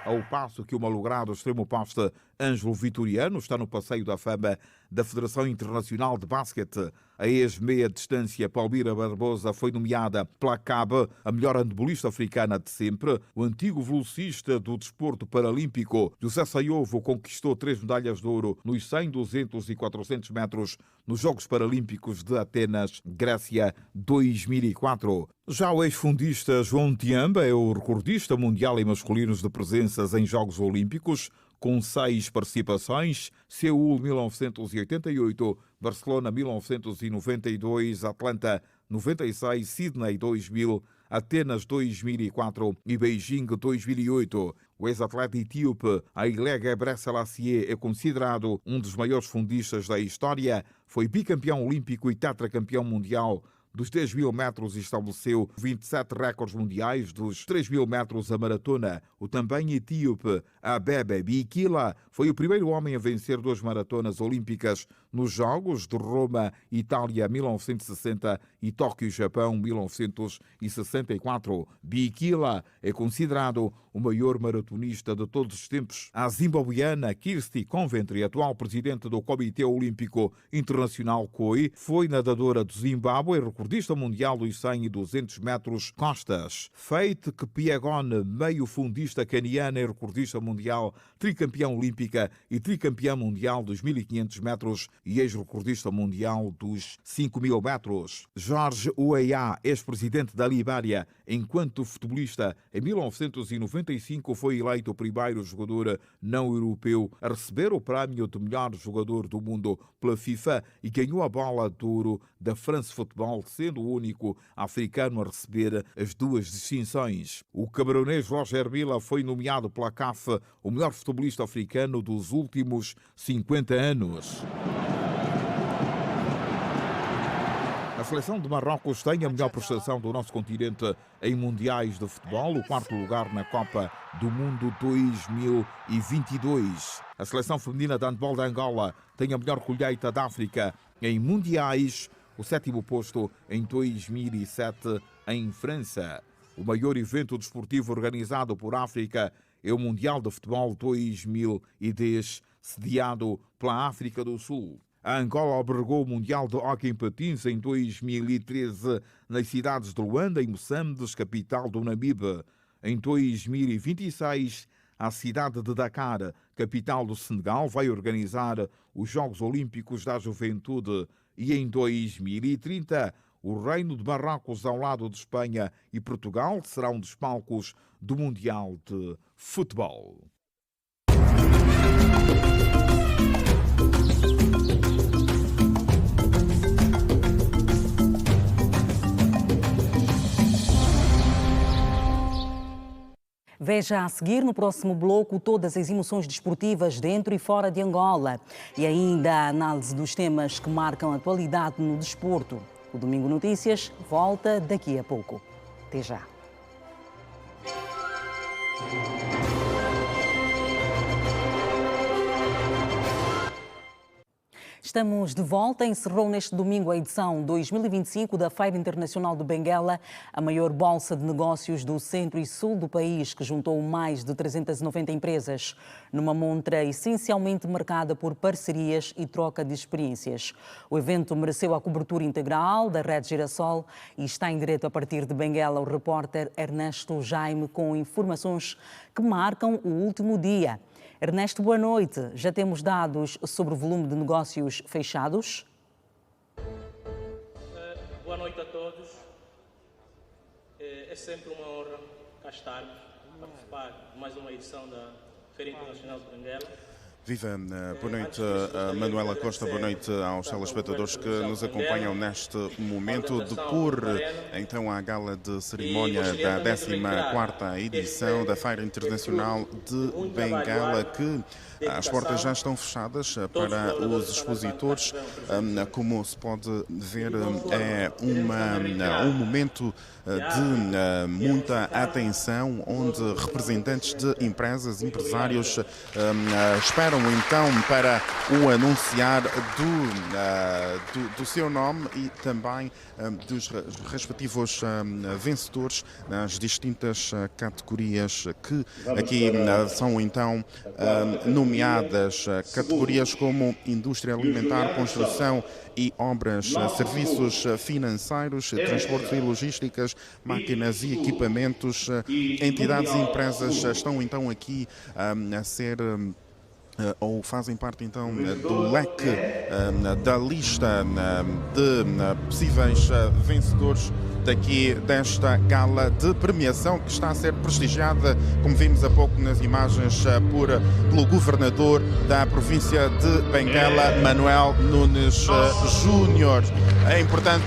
ao passo que o malogrado extremo poste Ângelo Vitoriano está no passeio da fama da Federação Internacional de Basquete. A ex-meia distância Palmira Barbosa foi nomeada pela CAB a melhor handbolista africana de sempre. O antigo velocista do desporto paralímpico José Saiovo conquistou 3 medalhas de ouro nos 100, 200 e 400 metros nos Jogos Paralímpicos de Atenas, Grécia, 2004. Já o ex-fundista João Tiamba é o recordista mundial em masculinos de presenças em Jogos Olímpicos, com 6 participações: Seul 1988, Barcelona 1992, Atlanta 96, Sydney 2000, Atenas 2004 e Beijing 2008. O ex-atleta etíope Haile Gebrselassie é considerado um dos maiores fundistas da história. Foi bicampeão olímpico e tetracampeão mundial dos 10 mil metros e estabeleceu 27 recordes mundiais dos 3 mil metros a maratona. O também etíope Abebe Bikila foi o primeiro homem a vencer 2 maratonas olímpicas nos Jogos de Roma, Itália, 1960 e Tóquio, Japão, 1964. Bikila é considerado o maior maratonista de todos os tempos. A zimbabuiana Kirsty Coventry, atual presidente do Comitê Olímpico Internacional COI, foi nadadora do Zimbábue, recordista mundial dos 100 e 200 metros costas. Faith Kipyegon, meio-fundista caniana e recordista mundial, tricampeã olímpica e tricampeã mundial dos 1500 metros e ex-recordista mundial dos 5000 metros. George Weah, ex-presidente da Libéria, enquanto futebolista, em 1995 foi eleito o primeiro jogador não europeu a receber o prémio de melhor jogador do mundo pela FIFA e ganhou a bola de ouro da France Football, sendo o único africano a receber as 2 distinções. O camerunês Roger Milla foi nomeado pela CAF o melhor futebolista africano dos últimos 50 anos. A seleção de Marrocos tem a melhor prestação do nosso continente em mundiais de futebol, o 4º lugar na Copa do Mundo 2022. A seleção feminina de handball de Angola tem a melhor colheita da África em mundiais, o 7º posto em 2007 em França. O maior evento desportivo organizado por África é o Mundial de Futebol 2010, sediado pela África do Sul. A Angola albergou o Mundial de Hóquei em Patins em 2013 nas cidades de Luanda e Moçambique, capital do Namibe. Em 2026, a cidade de Dakar, capital do Senegal, vai organizar os Jogos Olímpicos da Juventude. E em 2030, o Reino de Marrocos, ao lado de Espanha e Portugal, será um dos palcos do Mundial de Futebol. Veja a seguir no próximo bloco todas as emoções desportivas dentro e fora de Angola e ainda a análise dos temas que marcam a atualidade no desporto. O Domingo Notícias volta daqui a pouco. Até já. Estamos de volta. Encerrou neste domingo a edição 2025 da Feira Internacional de Benguela, a maior bolsa de negócios do centro e sul do país, que juntou mais de 390 empresas, numa montra essencialmente marcada por parcerias e troca de experiências. O evento mereceu a cobertura integral da Rede Girassol e está em direto a partir de Benguela o repórter Ernesto Jaime com informações que marcam o último dia. Ernesto, boa noite. Já temos dados sobre o volume de negócios fechados? Boa noite a todos. É sempre uma honra cá estar, participar de mais uma edição da Feira Internacional de Benguela. Viva, boa noite Manuela Costa, boa noite aos telespectadores que nos acompanham neste momento. Depor então a gala de cerimónia da 14ª edição da Feira Internacional de Bengala, que as portas já estão fechadas para os expositores. Como se pode ver, é um momento de muita atenção, onde representantes de empresas, empresários esperam então para o anunciar do seu nome e também dos respectivos vencedores nas distintas categorias que aqui são então nomeadas, categorias como indústria alimentar, construção e obras, serviços financeiros, transportes e logísticas, máquinas e equipamentos. Entidades e empresas estão então aqui a ser ou fazem parte então do leque da lista de possíveis vencedores daqui desta gala de premiação, que está a ser prestigiada, como vimos há pouco nas imagens, pelo governador da província de Benguela, Manuel Nunes Júnior. É importante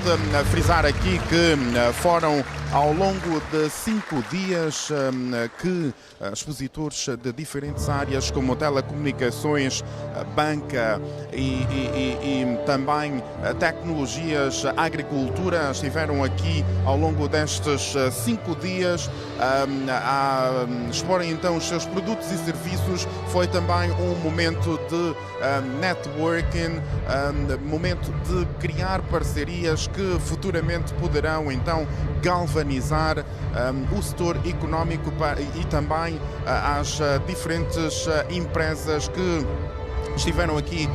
frisar aqui que foram ao longo de 5 dias que expositores de diferentes áreas, como telecomunicações, banca e também tecnologias, agricultura, estiveram aqui ao longo destes 5 dias a exporem então os seus produtos e serviços. Foi também um momento de networking, momento de criar parcerias que futuramente poderão então galvanizar o setor económico e também as diferentes empresas que estiveram aqui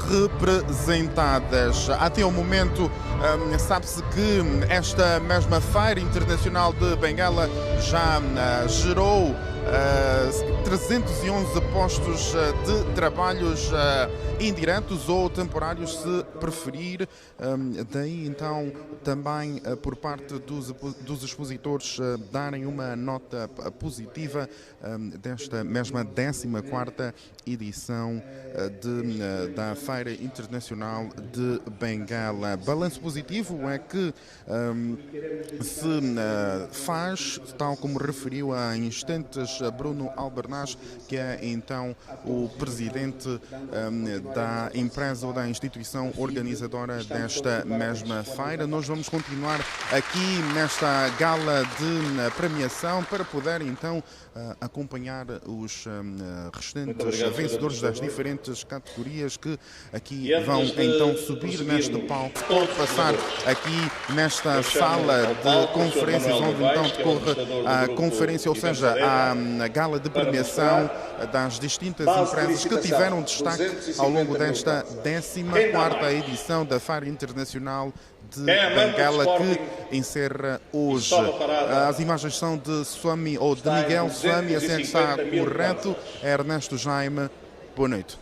representadas. Até o momento, sabe-se que esta mesma Feira Internacional de Bengala já gerou 311 postos de trabalhos indiretos ou temporários, se preferir. Daí então também por parte dos expositores darem uma nota positiva desta mesma 14ª edição da Feira Internacional de Bengala. Balanço positivo é que se faz, tal como referiu há instantes Bruno Albernaz, que é então o presidente da empresa ou da instituição organizadora desta mesma feira. Nós vamos continuar aqui nesta gala de premiação para poder então acompanhar os restantes vencedores das diferentes categorias que aqui vão então subir neste palco, passar aqui nesta sala de conferências onde então decorre a conferência, ou seja, a gala de premiação das distintas empresas que tiveram destaque ao longo desta 14ª edição da Feira Internacional de Bengala, que encerra hoje. As imagens são de Swami, ou de Miguel Swami, assim está correto. Ernesto Jaime, boa noite.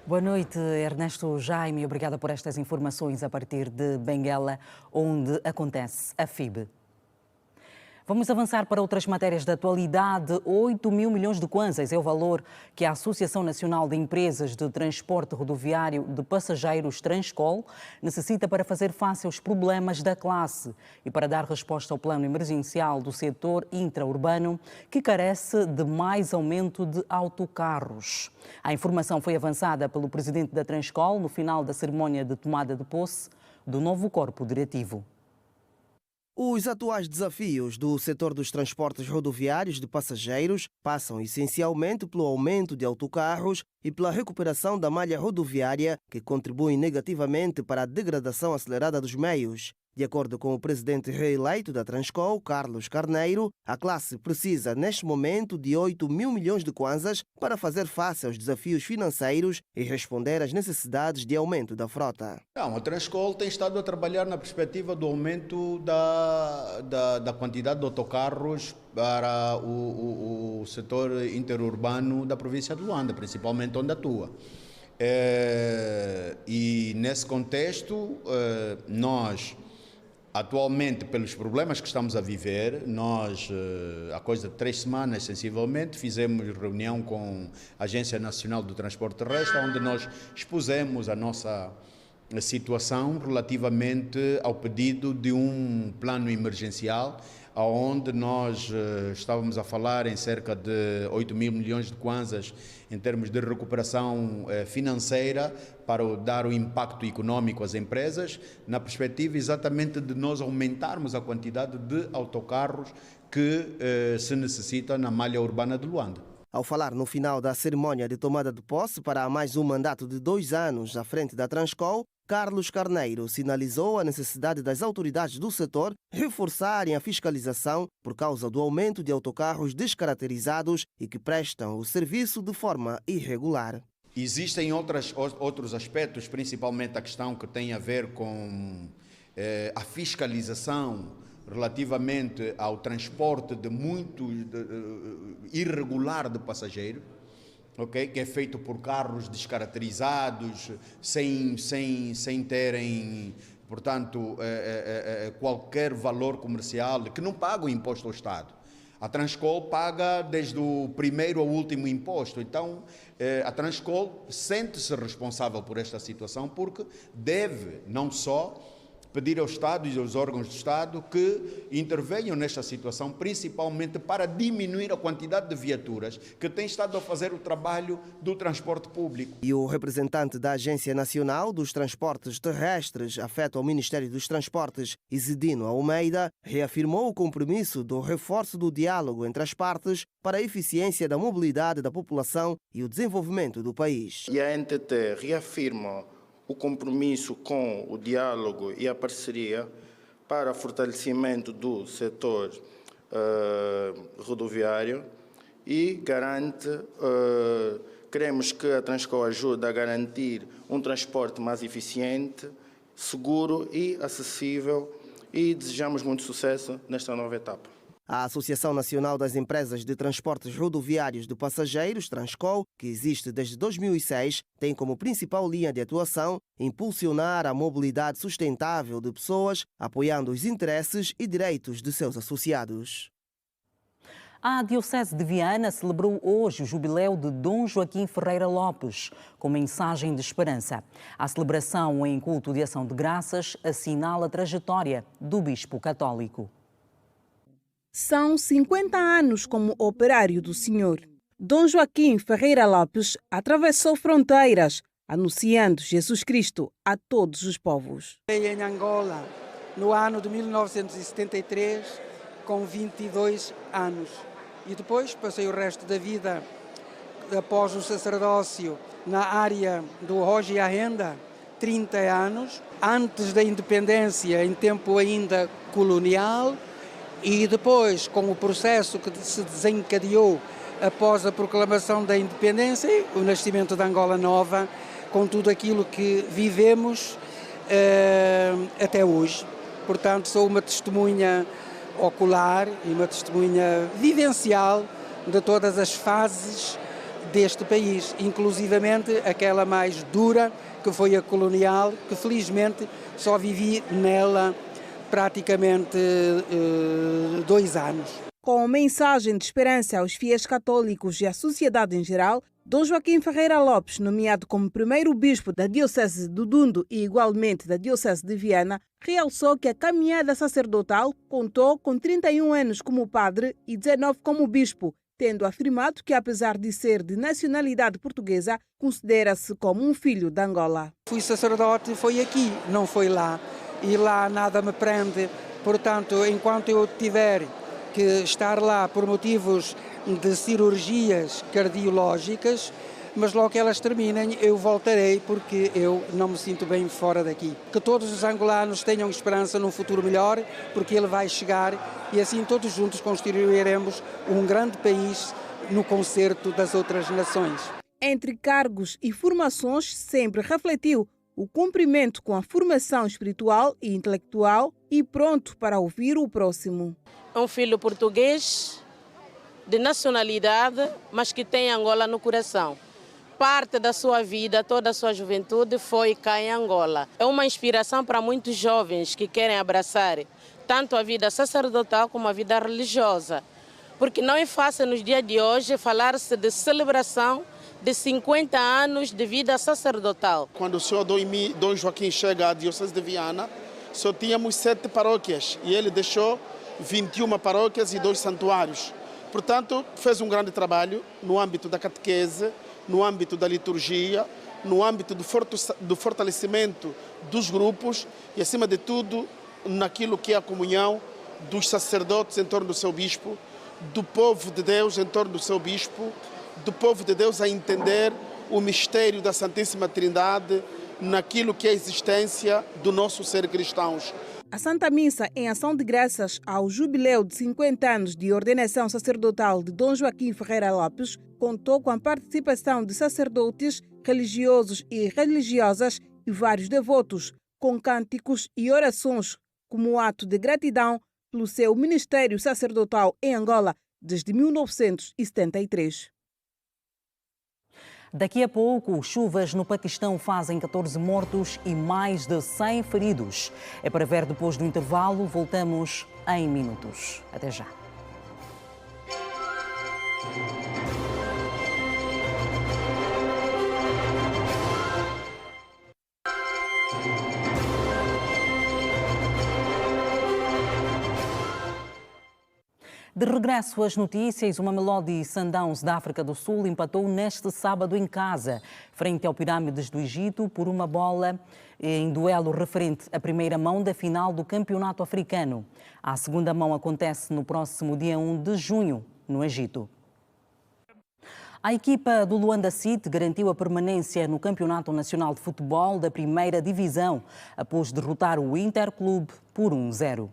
Boa noite, Ernesto Jaime. Obrigada por estas informações a partir de Benguela, onde acontece a FIB. Vamos avançar para outras matérias da atualidade. 8 mil milhões de kwanzas é o valor que a Associação Nacional de Empresas de Transporte Rodoviário de Passageiros, Transcol, necessita para fazer face aos problemas da classe e para dar resposta ao plano emergencial do setor intraurbano, que carece de mais aumento de autocarros. A informação foi avançada pelo presidente da Transcol no final da cerimónia de tomada de posse do novo corpo diretivo. Os atuais desafios do setor dos transportes rodoviários de passageiros passam essencialmente pelo aumento de autocarros e pela recuperação da malha rodoviária, que contribui negativamente para a degradação acelerada dos meios. De acordo com o presidente reeleito da Transcol, Carlos Carneiro, a classe precisa, neste momento, de 8 mil milhões de kwanzas para fazer face aos desafios financeiros e responder às necessidades de aumento da frota. A Transcol tem estado a trabalhar na perspectiva do aumento da quantidade de autocarros para o setor interurbano da província de Luanda, principalmente onde atua. E nesse contexto, nós Atualmente, pelos problemas que estamos a viver, nós, há coisa de 3 semanas, sensivelmente, fizemos reunião com a Agência Nacional do Transporte Terrestre, onde nós expusemos a nossa situação relativamente ao pedido de um plano emergencial, onde nós estávamos a falar em cerca de 8 mil milhões de kwanzas em termos de recuperação financeira para dar o impacto econômico às empresas, na perspectiva exatamente de nós aumentarmos a quantidade de autocarros que se necessita na malha urbana de Luanda. Ao falar no final da cerimónia de tomada de posse para mais um mandato de 2 anos à frente da Transcol, Carlos Carneiro sinalizou a necessidade das autoridades do setor reforçarem a fiscalização por causa do aumento de autocarros descaracterizados e que prestam o serviço de forma irregular. Existem outros aspectos, principalmente a questão que tem a ver com a fiscalização relativamente ao transporte de irregular de passageiros. Okay, que é feito por carros descaracterizados, sem terem, portanto, qualquer valor comercial, que não pagam imposto ao Estado. A Transcol paga desde o primeiro ao último imposto. Então, a Transcol sente-se responsável por esta situação porque deve não só pedir ao Estado e aos órgãos do Estado que intervenham nesta situação, principalmente para diminuir a quantidade de viaturas que têm estado a fazer o trabalho do transporte público. E o representante da Agência Nacional dos Transportes Terrestres, afeto ao Ministério dos Transportes, Isidino Almeida, reafirmou o compromisso do reforço do diálogo entre as partes para a eficiência da mobilidade da população e o desenvolvimento do país. E a NTT reafirma o compromisso com o diálogo e a parceria para o fortalecimento do setor rodoviário e queremos que a Transcol ajude a garantir um transporte mais eficiente, seguro e acessível e desejamos muito sucesso nesta nova etapa. A Associação Nacional das Empresas de Transportes Rodoviários de Passageiros, Transcol, que existe desde 2006, tem como principal linha de atuação impulsionar a mobilidade sustentável de pessoas, apoiando os interesses e direitos de seus associados. A Diocese de Viana celebrou hoje o jubileu de Dom Joaquim Ferreira Lopes, com mensagem de esperança. A celebração em culto de ação de graças assinala a trajetória do bispo católico. São 50 anos como operário do Senhor. Dom Joaquim Ferreira Lopes atravessou fronteiras, anunciando Jesus Cristo a todos os povos. Em Angola, no ano de 1973, com 22 anos. E depois passei o resto da vida, após o sacerdócio, na área do Roge e a Renda, 30 anos, antes da independência, em tempo ainda colonial, e depois, com o processo que se desencadeou após a proclamação da independência e o nascimento da Angola Nova, com tudo aquilo que vivemos até hoje. Portanto, sou uma testemunha ocular e uma testemunha vivencial de todas as fases deste país, inclusivamente aquela mais dura, que foi a colonial, que felizmente só vivi nela praticamente 2 anos. Com mensagem de esperança aos fiéis católicos e à sociedade em geral, Dom Joaquim Ferreira Lopes, nomeado como primeiro bispo da Diocese do Dundo e igualmente da Diocese de Viana, realçou que a caminhada sacerdotal contou com 31 anos como padre e 19 como bispo, tendo afirmado que, apesar de ser de nacionalidade portuguesa, considera-se como um filho de Angola. Fui sacerdote, foi aqui, não foi lá. E lá nada me prende, portanto, enquanto eu tiver que estar lá por motivos de cirurgias cardiológicas, mas logo que elas terminem eu voltarei porque eu não me sinto bem fora daqui. Que todos os angolanos tenham esperança num futuro melhor, porque ele vai chegar e assim todos juntos constituiremos um grande país no concerto das outras nações. Entre cargos e formações sempre refletiu o cumprimento com a formação espiritual e intelectual e pronto para ouvir o próximo. É um filho português, de nacionalidade, mas que tem Angola no coração. parte da sua vida, toda a sua juventude foi cá em Angola. É uma inspiração para muitos jovens que querem abraçar tanto a vida sacerdotal como a vida religiosa. Porque não é fácil nos dias de hoje falar-se de celebração de 50 anos de vida sacerdotal. Quando o senhor Dom Joaquim chega à Diocese de Viana, só tínhamos 7 paróquias e ele deixou 21 paróquias e 2 santuários. Portanto, fez um grande trabalho no âmbito da catequese, no âmbito da liturgia, no âmbito do fortalecimento dos grupos e, acima de tudo, naquilo que é a comunhão dos sacerdotes em torno do seu bispo, do povo de Deus em torno do seu bispo, do povo de Deus a entender o mistério da Santíssima Trindade naquilo que é a existência do nosso ser cristãos. A Santa Missa, em ação de graças ao jubileu de 50 anos de ordenação sacerdotal de Dom Joaquim Ferreira Lopes, contou com a participação de sacerdotes, religiosos e religiosas e vários devotos, com cânticos e orações como ato de gratidão pelo seu ministério sacerdotal em Angola desde 1973. Daqui a pouco, chuvas no Paquistão fazem 14 mortos e mais de 100 feridos. É para ver depois do intervalo, voltamos em minutos. Até já. De regresso às notícias, o Mamelodi Sundowns da África do Sul empatou neste sábado em casa, frente ao Pirâmides do Egito, por uma bola em duelo referente à primeira mão da final do Campeonato Africano. A segunda mão acontece no próximo dia 1 de junho, no Egito. A equipa do Luanda City garantiu a permanência no Campeonato Nacional de Futebol da Primeira Divisão, após derrotar o Interclube por 1-0.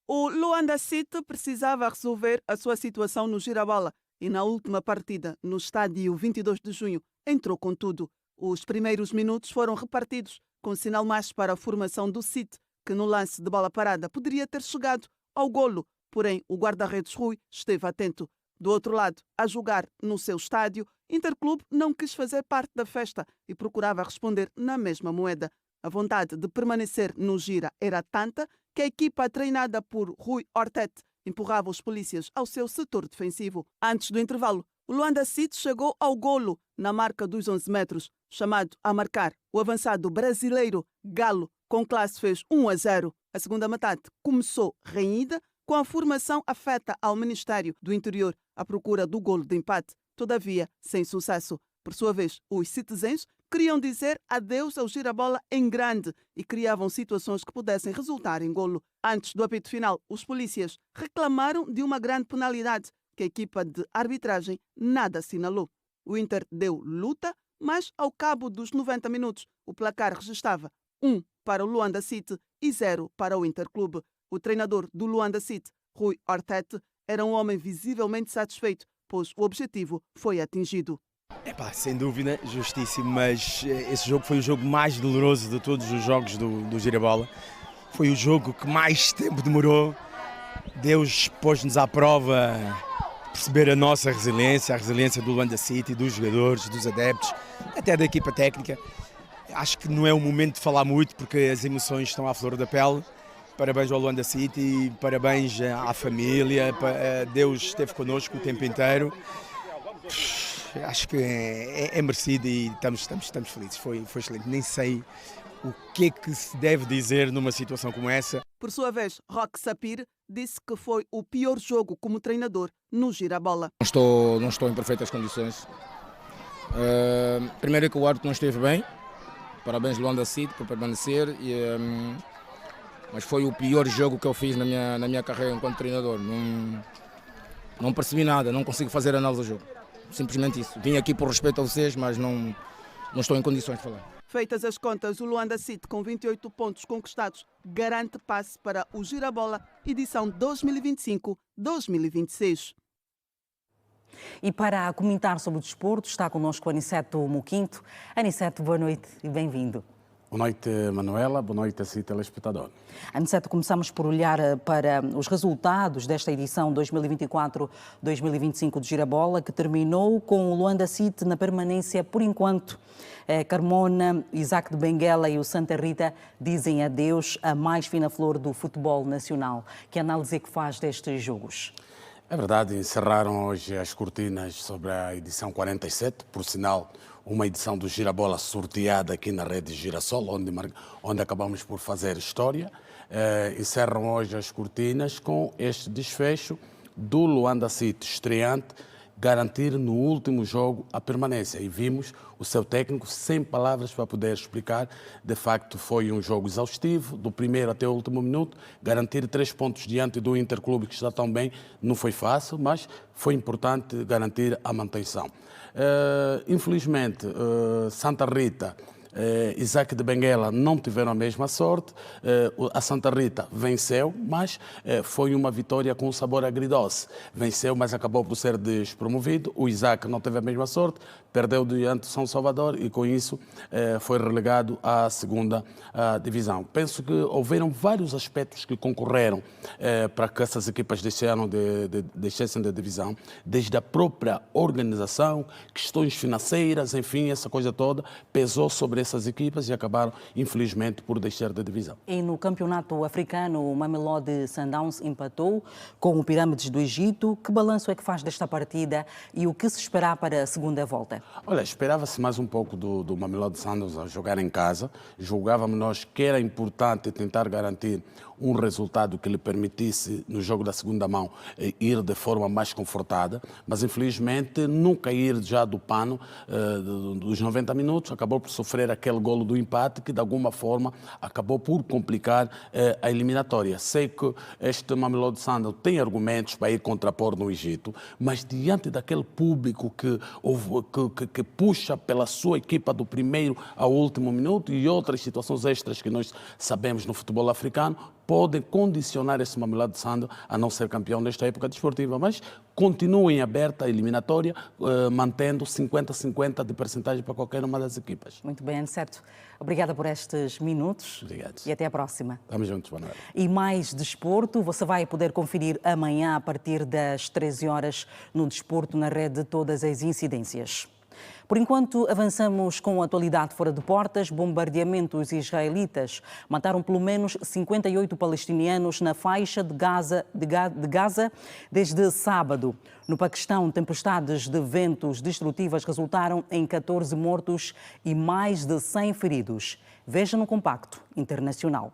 O Luanda City precisava resolver a sua situação no Girabola e na última partida, no estádio 22 de junho, entrou com tudo. Os primeiros minutos foram repartidos, com sinal mais para a formação do City, que no lance de bola parada poderia ter chegado ao golo, porém o guarda-redes Rui esteve atento. Do outro lado, a jogar no seu estádio, Interclube não quis fazer parte da festa e procurava responder na mesma moeda. A vontade de permanecer no Gira era tanta que a equipa treinada por Rui Ortete empurrava os polícias ao seu setor defensivo. Antes do intervalo, o Luanda City chegou ao golo na marca dos 11 metros. Chamado a marcar, o avançado brasileiro Galo com classe fez 1-0. A segunda metade começou renhida, com a formação afeta ao Ministério do Interior à procura do golo de empate, todavia sem sucesso. Por sua vez, os citizens queriam dizer adeus ao Girabola em grande e criavam situações que pudessem resultar em golo. Antes do apito final, os polícias reclamaram de uma grande penalidade que a equipa de arbitragem nada assinalou. O Inter deu luta, mas ao cabo dos 90 minutos o placar registrava 1 para o Luanda City e 0 para o Interclube. O treinador do Luanda City, Rui Ortete, era um homem visivelmente satisfeito, pois o objetivo foi atingido. Sem dúvida, justíssimo, mas esse jogo foi o jogo mais doloroso de todos os jogos do Girabola. Foi o jogo que mais tempo demorou. Deus pôs-nos à prova perceber a nossa resiliência, a resiliência do Luanda City, dos jogadores, dos adeptos, até da equipa técnica. Acho que não é o momento de falar muito porque as emoções estão à flor da pele. Parabéns ao Luanda City, parabéns à família, Deus esteve connosco o tempo inteiro. Acho que é merecido e estamos felizes, foi excelente. Nem sei o que é que se deve dizer numa situação como essa. Por sua vez, Roque Sapir disse que foi o pior jogo como treinador no Girabola. Não estou em perfeitas condições. Primeiro é que o árbitro não esteve bem. Parabéns Luanda City por permanecer. Mas foi o pior jogo que eu fiz na minha carreira enquanto treinador. Não percebi nada, não consigo fazer análise do jogo. Simplesmente isso. Vim aqui por respeito a vocês, mas não estou em condições de falar. Feitas as contas, o Luanda City, com 28 pontos conquistados, garante passe para o Girabola, edição 2025-2026. E para comentar sobre o desporto, está connosco Aniceto Moquinto. Aniceto, boa noite e bem-vindo. Boa noite, Manuela. Boa noite, a si, telespectador. Aniceto, começamos por olhar para os resultados desta edição 2024-2025 de Girabola, que terminou com o Luanda City na permanência por enquanto. Carmona, Isaac de Benguela e o Santa Rita dizem adeus à mais fina flor do futebol nacional. Que análise é que faz destes jogos? É verdade, encerraram hoje as cortinas sobre a edição 47, por sinal, uma edição do Girabola sorteada aqui na rede Girassol, onde acabamos por fazer história. Encerram hoje as cortinas com este desfecho do Luanda City estreante, garantir no último jogo a permanência. E vimos o seu técnico sem palavras para poder explicar. De facto, foi um jogo exaustivo, do primeiro até o último minuto. Garantir 3 pontos diante do Interclube, que está tão bem, não foi fácil, mas foi importante garantir a manutenção. Infelizmente, Santa Rita, Isaac de Benguela não tiveram a mesma sorte. A Santa Rita venceu, mas foi uma vitória com um sabor agridoce. Venceu, mas acabou por ser despromovido. O Isaac não teve a mesma sorte, perdeu diante do São Salvador e com isso foi relegado à segunda divisão. Penso que houveram vários aspectos que concorreram para que essas equipas deixassem de divisão, desde a própria organização, questões financeiras, enfim, essa coisa toda pesou sobre essas equipas e acabaram, infelizmente, por deixar da divisão. E no campeonato africano, o Mamelodi Sundowns empatou com o Pirâmides do Egito. Que balanço é que faz desta partida e o que se esperar para a segunda volta? Olha, esperava-se mais um pouco do Mamelodi Sundowns a jogar em casa. Julgávamos nós que era importante tentar garantir um resultado que lhe permitisse, no jogo da segunda mão, ir de forma mais confortada, mas infelizmente nunca ir já do pano dos 90 minutos, acabou por sofrer aquele golo do empate que de alguma forma acabou por complicar a eliminatória. Sei que este Mamelodi Sundowns tem argumentos para ir contrapor no Egito, mas diante daquele público que puxa pela sua equipa do primeiro ao último minuto e outras situações extras que nós sabemos no futebol africano, podem condicionar esse Mamelodi Sundowns a não ser campeão nesta época desportiva, mas continuem aberta a eliminatória, mantendo 50-50 de percentagem para qualquer uma das equipas. Muito bem, certo. Obrigada por estes minutos. Obrigado. E até à próxima. Estamos juntos, Manuel. E mais desporto, você vai poder conferir amanhã a partir das 13 horas no Desporto na rede de todas as incidências. Por enquanto, avançamos com a atualidade fora de portas. Bombardeamentos israelitas mataram pelo menos 58 palestinianos na faixa de Gaza desde sábado. No Paquistão, tempestades de ventos destrutivas resultaram em 14 mortos e mais de 100 feridos. Veja no Compacto Internacional.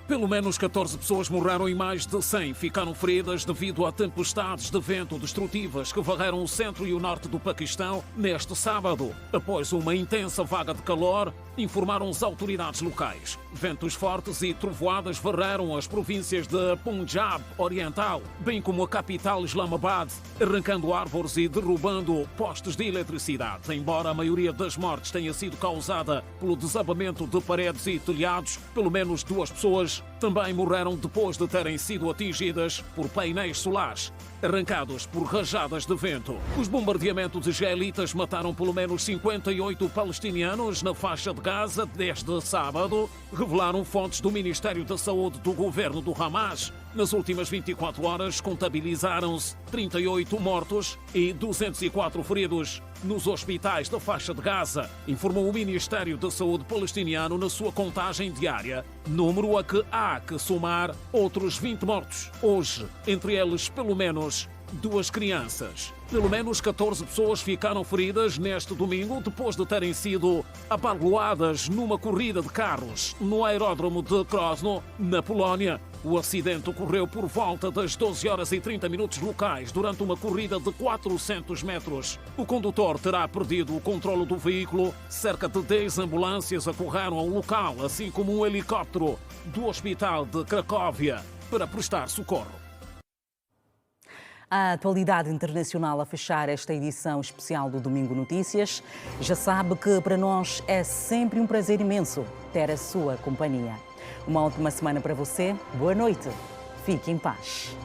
Pelo menos 14 pessoas morreram e mais de 100 ficaram feridas devido a tempestades de vento destrutivas que varreram o centro e o norte do Paquistão neste sábado. Após uma intensa vaga de calor, informaram as autoridades locais. Ventos fortes e trovoadas varreram as províncias de Punjab Oriental, bem como a capital Islamabad, arrancando árvores e derrubando postes de eletricidade. Embora a maioria das mortes tenha sido causada pelo desabamento de paredes e telhados, pelo menos 2 pessoas também morreram depois de terem sido atingidas por painéis solares, arrancados por rajadas de vento. Os bombardeamentos israelitas mataram pelo menos 58 palestinianos na faixa de Gaza desde sábado, revelaram fontes do Ministério da Saúde do governo do Hamas. Nas últimas 24 horas, contabilizaram-se 38 mortos e 204 feridos nos hospitais da faixa de Gaza, informou o Ministério da Saúde palestiniano na sua contagem diária, número a que há que somar outros 20 mortos. Hoje, entre eles, pelo menos 2 crianças. Pelo menos 14 pessoas ficaram feridas neste domingo depois de terem sido abarroadas numa corrida de carros no aeródromo de Krosno, na Polónia. O acidente ocorreu por volta das 12 horas e 30 minutos locais durante uma corrida de 400 metros. O condutor terá perdido o controle do veículo. Cerca de 10 ambulâncias acorreram ao local, assim como um helicóptero do Hospital de Cracóvia para prestar socorro. A atualidade internacional a fechar esta edição especial do Domingo Notícias. Já sabe que para nós é sempre um prazer imenso ter a sua companhia. Uma ótima semana para você. Boa noite. Fique em paz.